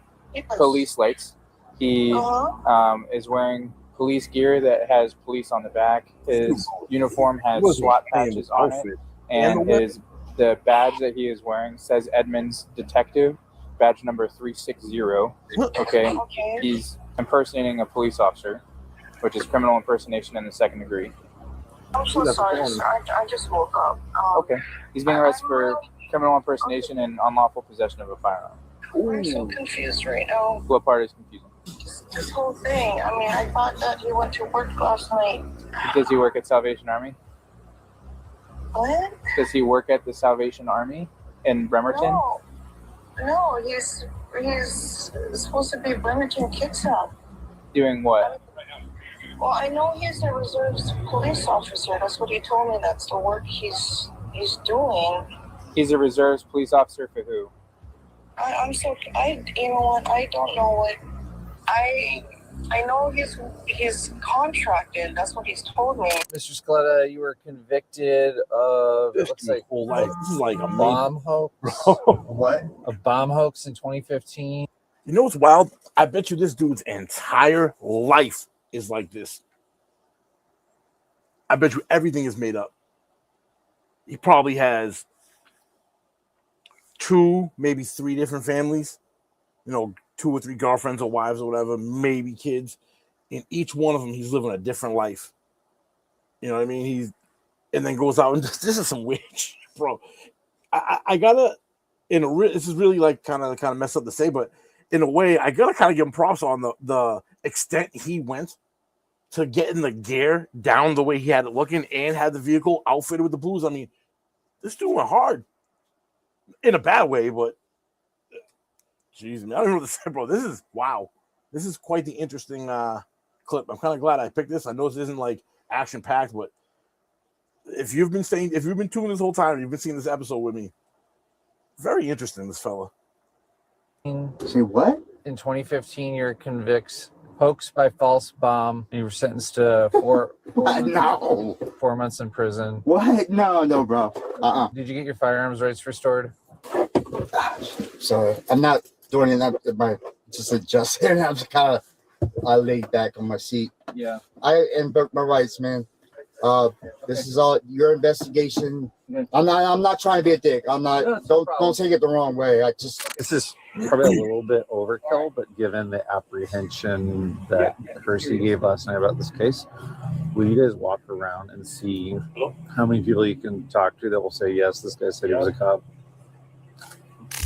police lights. He is wearing police gear that has police on the back. His uniform has SWAT patches on it, and the badge that he is wearing says Edmonds Detective, badge number 360. Okay, he's impersonating a police officer, which is criminal impersonation in the second degree. I'm so sorry, sir. I just woke up. Okay, he's being arrested for criminal impersonation and unlawful possession of a firearm. I'm so confused right now. What part is confusing? This whole thing. I mean, I thought that he went to work last night. Does he work at Salvation Army? What? Does he work at the Salvation Army in Bremerton? No, he's supposed to be Bremerton Kitsap. Doing what? Well, I know he's a reserves police officer. That's what he told me. That's the work he's doing. He's a reserves police officer for who? You know what? I don't know what. I know he's contracted. That's what he's told me. Mr. Scaletta, you were convicted of looks like whole life. This is like a bomb hoax. What? A bomb hoax in 2015. You know what's wild? I bet you this dude's entire life is like this. I bet you everything is made up. He probably has 2, maybe 3 different families. 2 or 3 girlfriends or wives or whatever, maybe kids. In each one of them, he's living a different life. You know what I mean? And then goes out and this is some weird shit, bro. I gotta, this is really like kind of messed up to say, but in a way, I gotta kind of give him props on the extent he went to getting the gear down the way he had it looking and had the vehicle outfitted with the blues. I mean, this dude went hard in a bad way, but jeez, man, I don't know what to say, bro. This is wow. This is quite the interesting clip. I'm kind of glad I picked this. I know this isn't like action packed, but if you've been tuning this whole time, you've been seeing this episode with me. Very interesting, this fella. Say what? In 2015, you're convicted hoax by false bomb. You were sentenced to 4 months in prison. What? No, bro. Did you get your firearms rights restored? So I'm not doing it. Just adjusting. I'm just kind of laid back on my seat. Yeah. I invoked my rights, man. This is all your investigation. I'm not trying to be a dick. I'm not. No, don't take it the wrong way. This is probably a little bit overkill, but given the apprehension that Percy gave last night about this case, will you guys walk around and see how many people you can talk to that will say yes, this guy said he was a cop?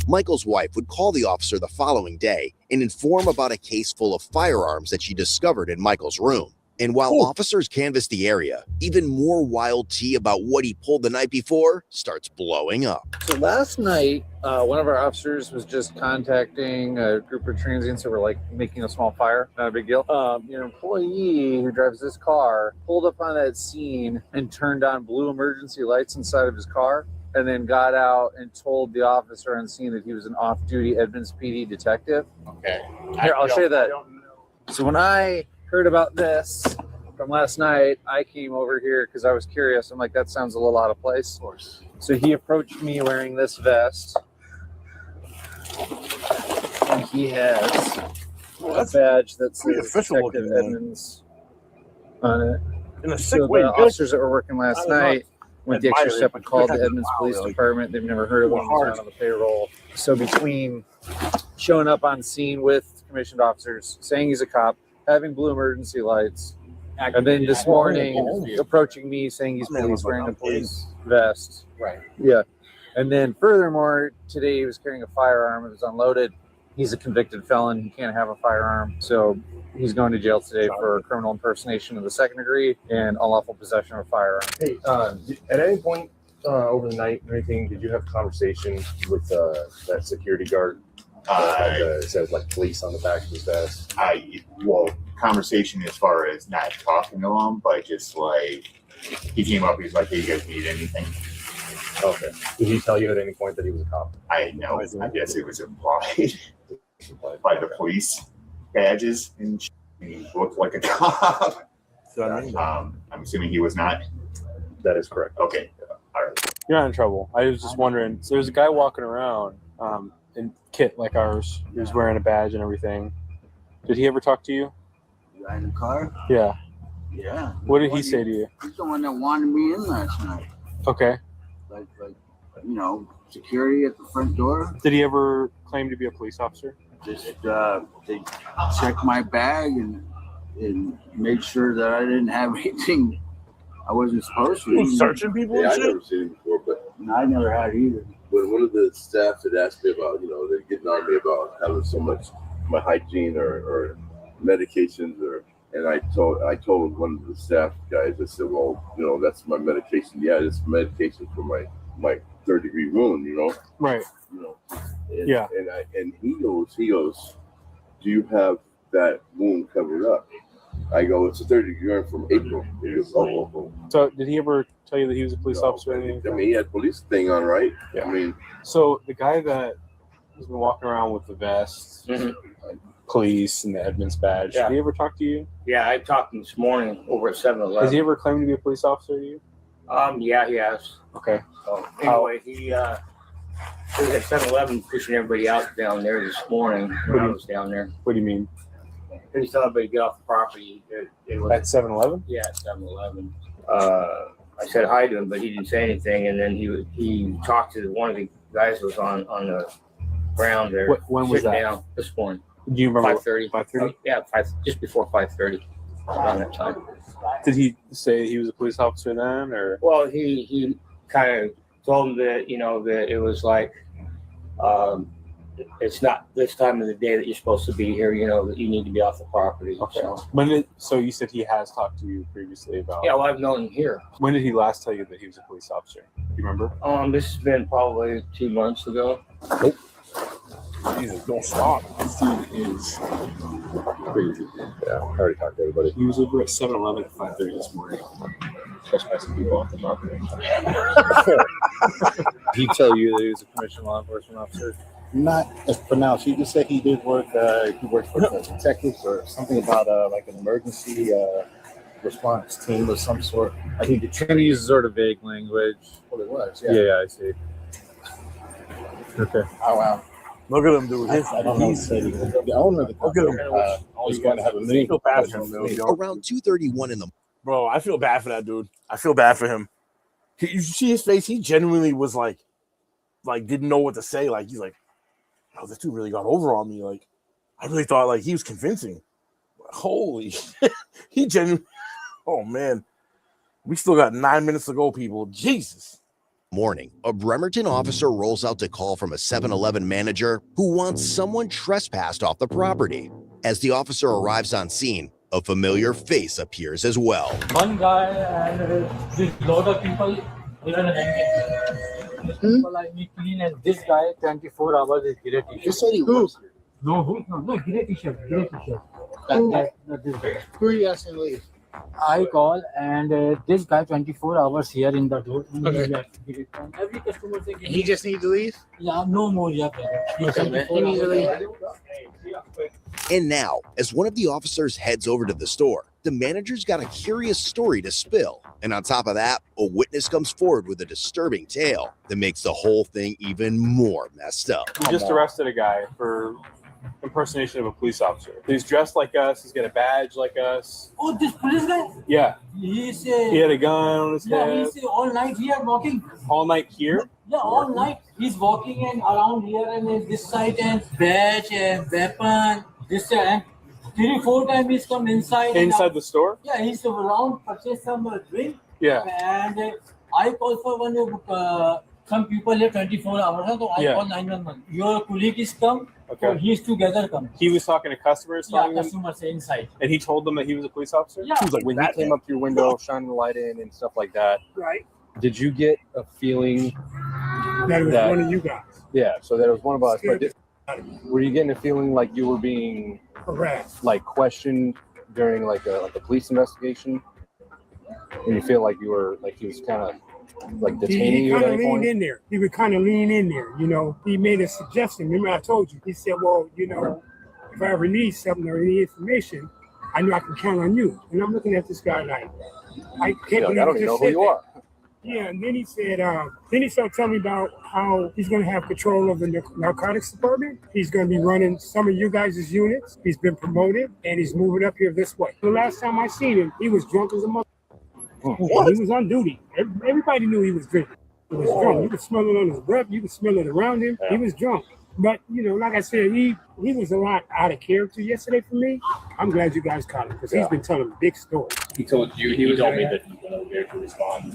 Michael's wife would call the officer the following day and inform about a case full of firearms that she discovered in Michael's room. And while officers canvass the area, even more wild tea about what he pulled the night before starts blowing up. So last night, one of our officers was just contacting a group of transients who were like making a small fire. Not a big deal. Your employee who drives this car pulled up on that scene and turned on blue emergency lights inside of his car, and then got out and told the officer on scene that he was an off-duty Edmonds PD detective. Okay. Here, I'll show you that. So when I heard about this from last night, I came over here because I was curious. I'm like, that sounds a little out of place. Of course. So he approached me wearing this vest. And he has a badge that says Detective Edmonds on it. In a sick so way. The officers that were working last night went the extra step and called the Edmonds Police Department. They've never heard of him. He's not on the payroll. So between showing up on scene with commissioned officers, saying he's a cop, having blue emergency lights, and then this morning approaching me saying he's police wearing a police vest. Right. Yeah. And then furthermore, today he was carrying a firearm. It was unloaded. He's a convicted felon. He can't have a firearm. So he's going to jail today for criminal impersonation of the second degree and unlawful possession of a firearm. Hey, at any point over the night or anything, did you have a conversation with that security guard? It says like police on the back of his vest. Conversation as far as not talking to him, but just like he came up, he's like, "Hey, you guys need anything?" Okay. Did he tell you at any point that he was a cop? I know. I guess it was implied by the police badges, and he looked like a cop. I'm assuming he was not. That is correct. Okay. All right. You're not in trouble. I was just wondering. So there's a guy walking around in kit like ours. He was wearing a badge and everything. Did he ever talk to you? The guy in the car? Yeah. Yeah. What did he say to you? He's the one that wanted me in last night. Okay. Like security at the front door. Did he ever claim to be a police officer? Just they checked my bag and made sure that I didn't have anything I wasn't supposed to. Who's searching people? Yeah, and I shit? never seen him before, but No, I never had either. when one of the staff had asked me about, they're getting on me about having so much my hygiene or medications and I told one of the staff guys, I said, well, that's my medication. Yeah, it's medication for my third degree wound, Right. And, Yeah. And he goes, do you have that wound covered up? I go, it's a third degree wound from April. He goes, oh. So did he ever tell you that he was a police officer or anything? I mean, he had police thing on, right? Yeah. I mean, so the guy that has been walking around with the vest, police, and the Edmonds badge, did he ever talk to you? Yeah, I talked to him this morning over at 7-Eleven. Has he ever claimed to be a police officer to you? Yeah, he has. Okay. So anyway, he was at 7-Eleven pushing everybody out down there this morning when I was down there. What do you mean? He's telling everybody to get off the property. It was, At 7-Eleven? yeah, at 7-Eleven. I said hi to him, but he didn't say anything. And then he talked to one of the guys who was on the ground there. When was sitting that? down this morning. Do you remember? 5:30. 5:30? Yeah, just before 5:30. Around that time. Did he say he was a police officer then, or? Well, he kind of told him that that it was like it's not this time of the day that you're supposed to be here. That you need to be off the property. Okay. So, So you said he has talked to you previously about? yeah, well, I've known him here. When did he last tell you that he was a police officer? Do you remember? This has been probably 2 months ago. Nope. Jesus, don't stop. This dude is crazy. Yeah, I already talked to everybody. He was over at 7-Eleven at 5:30 this morning. Trespassing people off the property. Did he tell you that he was a commissioned law enforcement officer? Not as pronounced. He just said he did work. He worked for the detectives or something about like an emergency response team of some sort. I think he kind of uses sort of vague language. What it was. Yeah, I see. Okay. Oh wow. Look at him, dude. I don't know. The owner of the company was going to have a meeting. Feel bad for him, dude. Around 2:31 in the Bro, I feel bad for that dude. I feel bad for him. You see his face? He genuinely was like didn't know what to say. Like he's like, oh, this dude really got over on me. Like, I really thought like he was convincing. Holy shit. He genuinely. Oh man, we still got 9 minutes to go, people. Jesus. morning, a Bremerton officer rolls out to call from a 7-Eleven manager who wants someone trespassed off the property. As the officer arrives on scene, a familiar face appears as well. One guy and this lot of people, even people I need clean, and this guy 24 hours is grey t-shirt. You said he was. No, grey t-shirt. Not this guy. Who are you asking to leave? I call and this guy 24 hours here in the door. Okay. And every customer say, He just needs to leave? yeah, no more. Yeah, Okay. He needs to leave. And now, as one of the officers heads over to the store, the manager's got a curious story to spill. And on top of that, a witness comes forward with a disturbing tale that makes the whole thing even more messed up. We just arrested a guy for impersonation of a police officer. He's dressed like us. He's got a badge like us. Oh, this police guy? Yeah. He had a gun on his yeah, head. he's all night here walking. All night here? Yeah, all night he's walking and around here and in this side and badge and weapon. This and 3-4 times he's come inside. Inside the store? Yeah, he's around purchase some drink. Yeah. And I call for one some people live 24 hours, so I call 911. Your colleague is come, so he's together come. He was talking to customers, Customers inside. and he told them that he was a police officer? Yeah. He was like, when he came up to your window, shining the light in and stuff like that, Right. did you get a feeling That it was one of you guys. Yeah, so that it was one of us. But were you getting a feeling like you were being harassed, like questioned during like a police investigation? Or you feel like you were like he was kind of like detaining he you at kind of any leaned point? in there. He would kind of lean in there. You know, he made a suggestion. Remember, I told you. He said, "Well, you know, if I ever need something or any information, I know I can count on you." And I'm looking at this guy like, I can't believe I don't even know who you are. Yeah, and then he said, then he started telling me about how he's going to have control of the narcotics department. He's going to be running some of you guys' units. He's been promoted, and he's moving up here this way. The last time I seen him, he was drunk as a mother. What? He was on duty. Everybody knew he was drinking. He was drunk. You could smell it on his breath. You could smell it around him. He was drunk. But, you know, like I said, he was a lot out of character yesterday for me. I'm glad you guys caught him because he's been telling big stories. He told you. He told me that he wasn't there to respond.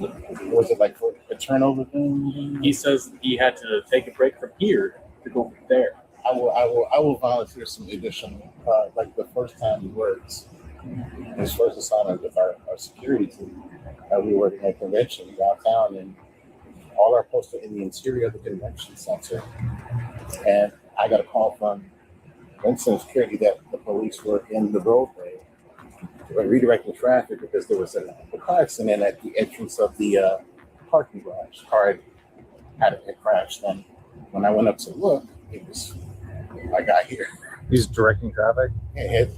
Was it like a turnover thing? He says he had to take a break from here to go there. I will volunteer some additional. Like the first time he worked, his first assignment with our security team, we were at a convention downtown, and all our posts are in the interior of the convention center. And I got a call from Vincent Security that the police were in the roadway redirecting traffic because there was a car accident at the entrance of the parking garage. Car had crashed, and when I went up to look, it was my guy here. He's directing traffic? He had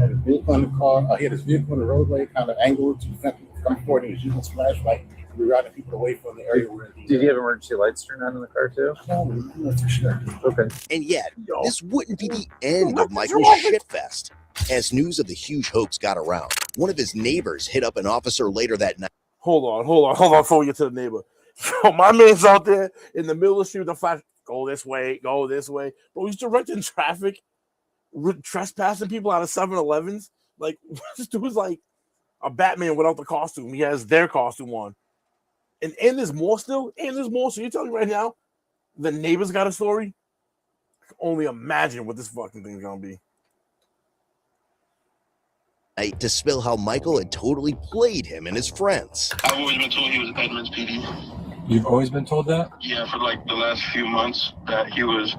his vehicle in the car. He had his vehicle in the roadway, kind of angled to come forward, and his using splash like rerouting people away from the area where the. Did he have emergency lights turned on in the car too? No, for sure. Okay. And yet, this wouldn't be the end of Michael's shitfest. As news of the huge hoax got around, one of his neighbors hit up an officer later that night. Hold on before we get to the neighbor. Yo, my man's out there in the middle of the street with the flash. Go this way. Bro, he's directing traffic, trespassing people out of 7-Elevens. Like, this dude's like a Batman without the costume. He has their costume on. And there's more still. And there's more. So you're telling me right now, the neighbor's got a story? I can only imagine what this fucking thing's going to be. To spill how Michael had totally played him and his friends. I've always been told he was Edmonds PD. You've always been told that? Yeah, for like the last few months that he was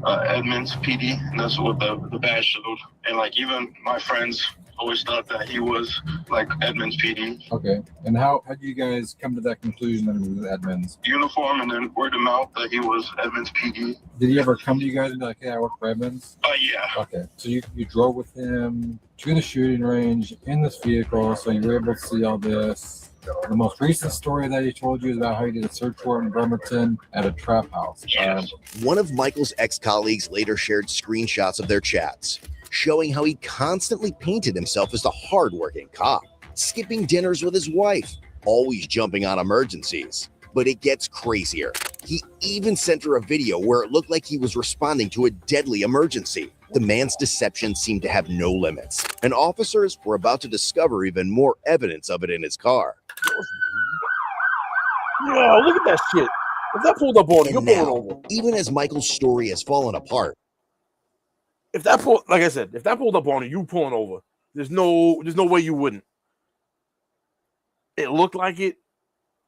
Edmonds PD, and that's what the badge showed. And like even my friends always thought that he was like Edmonds PD. Okay. And how did you guys come to that conclusion that he was Edmonds? Uniform, and then word of mouth that he was Edmonds PD. Did he ever come to you guys and be like, hey, I work for Edmonds? Yeah. Okay. So you drove with him to the shooting range in this vehicle, so you were able to see all this. The most recent story that he told you is about how he did a search warrant in Bremerton at a trap house. One of Michael's ex-colleagues later shared screenshots of their chats, showing how he constantly painted himself as the hardworking cop, skipping dinners with his wife, always jumping on emergencies. But it gets crazier. He even sent her a video where it looked like he was responding to a deadly emergency. The man's deception seemed to have no limits, and officers were about to discover even more evidence of it in his car. Yo, look at that shit. If that pulled up on you, you're pulling over. Even as Michael's story has fallen apart, If that pulled up on you pulling over. There's no way you wouldn't. It looked like it.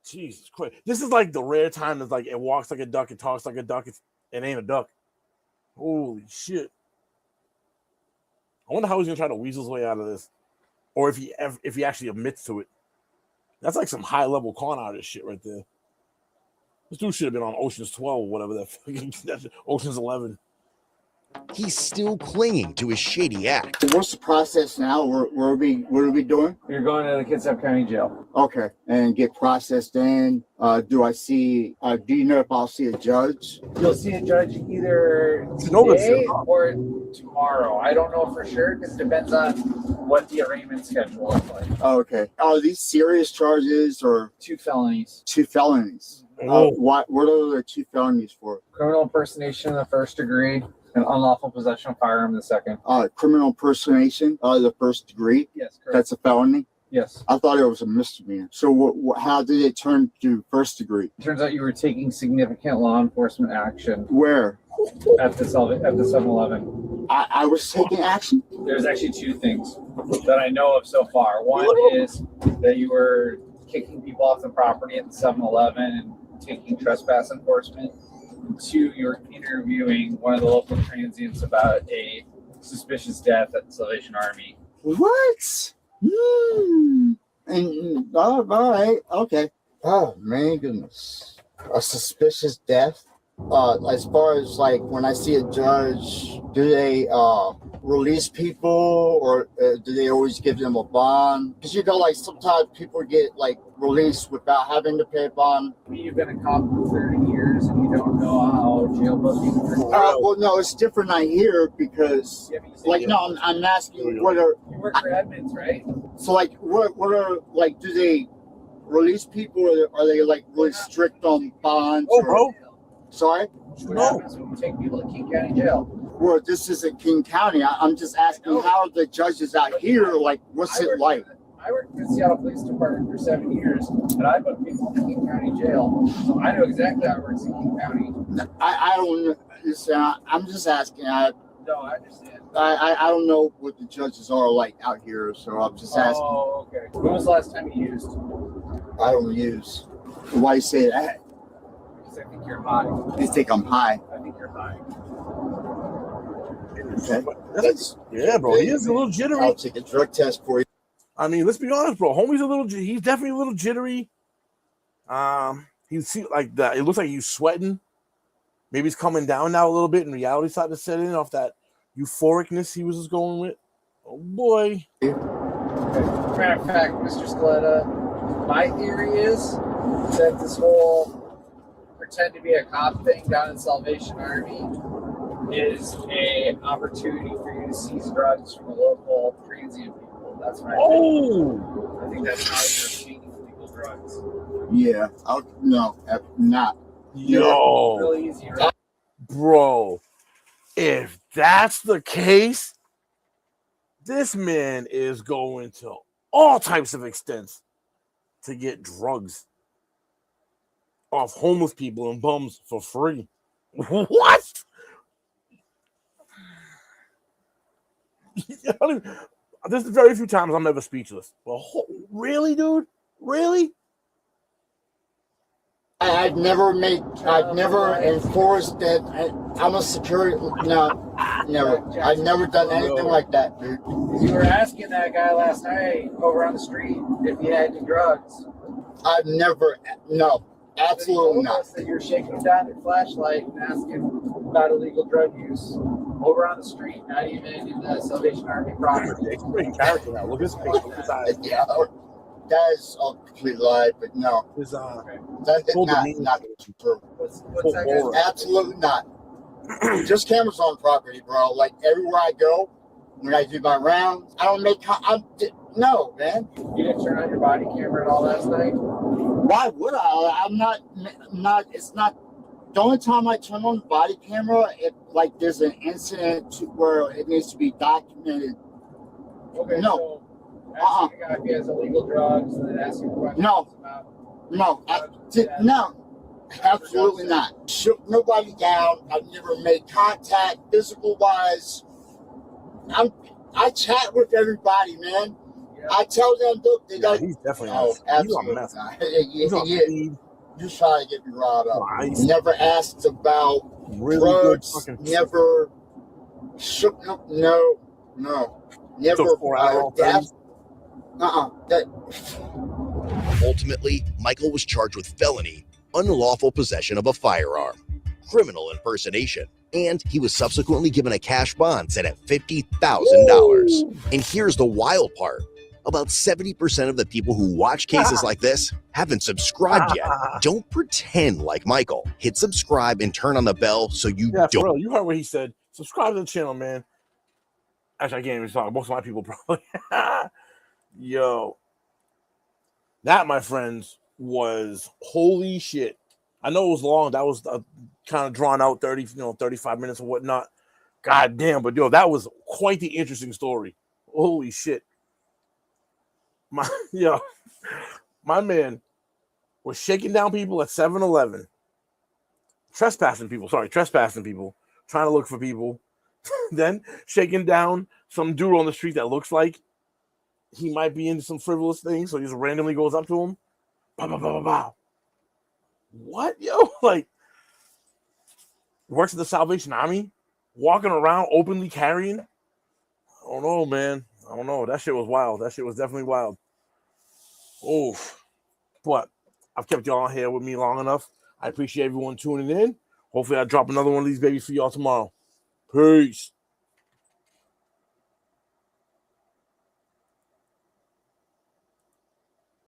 Jesus Christ. This is like the rare time that's like it walks like a duck, it talks like a duck, it ain't a duck. Holy shit. I wonder how he's gonna try to weasel his way out of this. Or if he actually admits to it. That's like some high level con artist shit right there. This dude should have been on Ocean's 12 or whatever that's Ocean's 11. he's still clinging to his shady act. What's the process now? What are we doing? You're going to the Kitsap County Jail. Okay, and get processed in. Do you know if I'll see a judge? You'll see a judge either today or tomorrow. I don't know for sure because it depends on what the arraignment schedule looks like. Okay. Are these serious charges or? 2 felonies. 2 felonies. What are the 2 felonies for? Criminal impersonation in the 1st degree and unlawful possession of firearm in the 2nd. Criminal impersonation, the 1st degree. Yes, correct. That's a felony. Yes. I thought it was a misdemeanor. So how did it turn to first degree? It turns out you were taking significant law enforcement action. Where? At the 7-Eleven. I was taking action? There's actually two things that I know of so far. One is that you were kicking people off the property at the 7-Eleven and taking trespass enforcement. And two, you were interviewing one of the local transients about a suspicious death at the Salvation Army. What? And all right, okay. Oh man, goodness, a suspicious death. As far as like when I see a judge, do they release people or do they always give them a bond? Because you know, like sometimes people get like released without having to pay a bond. You've been a cop for 30 years and you don't know how jail booking works. Well, no, it's different out here because, no, I'm asking what are you work for Edmonds, right? So like what are like do they release people or are they like really strict on bonds? Oh, bro. Sorry? What happens when you take people to King County Jail? Well, this isn't King County. I'm just asking how are the judges out here, like, what's it like? I worked for the Seattle Police Department for 7 years, and I put people in King County Jail, so I know exactly how it works in King County. I don't understand. I'm just asking. No, I understand. I don't know what the judges are like out here, so I'm just asking. Oh, okay. When was the last time you used? I don't use. Why you say that? Because I think you're high. You think I'm high? I think you're high. Okay. Yeah, bro. He is a little jittery. I'll take a drug test for you. I mean, let's be honest, bro. Homie's he's definitely a little jittery. He's like that. It looks like he's sweating. Maybe he's coming down now a little bit, and reality's starting to set in off that euphoricness he was just going with. Oh boy. Matter of fact, Mr. Scaletta, my theory is that this whole pretend to be a cop thing down in Salvation Army is an opportunity for you to seize drugs from a local transient people. That's right. Oh, I think that's how you're obtaining illegal drugs. Yeah. No, not. Yo, really easy, right? Bro, if that's the case, this man is going to all types of extents to get drugs off homeless people and bums for free. What? There's very few times I'm ever speechless. Well, really, dude? Really? I've never enforced that. I'm a security. No, never. I've never done anything like that, dude. You were asking that guy last night over on the street if he had any drugs. I've never. No, absolutely not. That you're shaking him down with your flashlight and asking about illegal drug use over on the street, not even in the Salvation Army property. It's pretty character now. Look at his face. Look at his eyes. Yeah, that is a complete lie, but no. His that is not true. What's that guy's Absolutely not. Just cameras on property, bro. Like everywhere I go, when I do my rounds, I don't make. No, man. You didn't turn on your body camera at all last night? Why would I? I'm not. It's not. The only time I turn on the body camera, if like there's an incident where it needs to be documented. Okay. No. So asking a guy if he has illegal drugs and then asking questions about. No, absolutely not. Shook nobody down. I've never made contact physical wise. I chat with everybody, man. Yeah. I tell them, look, they got. He's definitely absolutely not. You try to get me riled up. Never asked about drugs. Never shook. No. Never. Ultimately, Michael was charged with felony, unlawful possession of a firearm, criminal impersonation, and he was subsequently given a cash bond set at $50,000. And here's the wild part. About 70% of the people who watch cases like this haven't subscribed yet. Don't pretend like Michael. Hit subscribe and turn on the bell so you don't. For real, you heard what he said. Subscribe to the channel, man. Actually, I can't even talk. Most of my people probably. Yo. That, my friends, was holy shit. I know it was long. That was kind of drawn out 35 minutes or whatnot. God damn, but yo, that was quite the interesting story. Holy shit. My man was shaking down people at 7-Eleven. Trespassing people, trying to look for people. Then shaking down some dude on the street that looks like he might be into some frivolous things, so he just randomly goes up to him. Bow, bow, bow, bow, bow. What, yo? Like, works at the Salvation Army, walking around openly carrying. I don't know, man. I don't know. That shit was wild. That shit was definitely wild. Oof. But I've kept y'all here with me long enough. I appreciate everyone tuning in. Hopefully I drop another one of these babies for y'all tomorrow. Peace.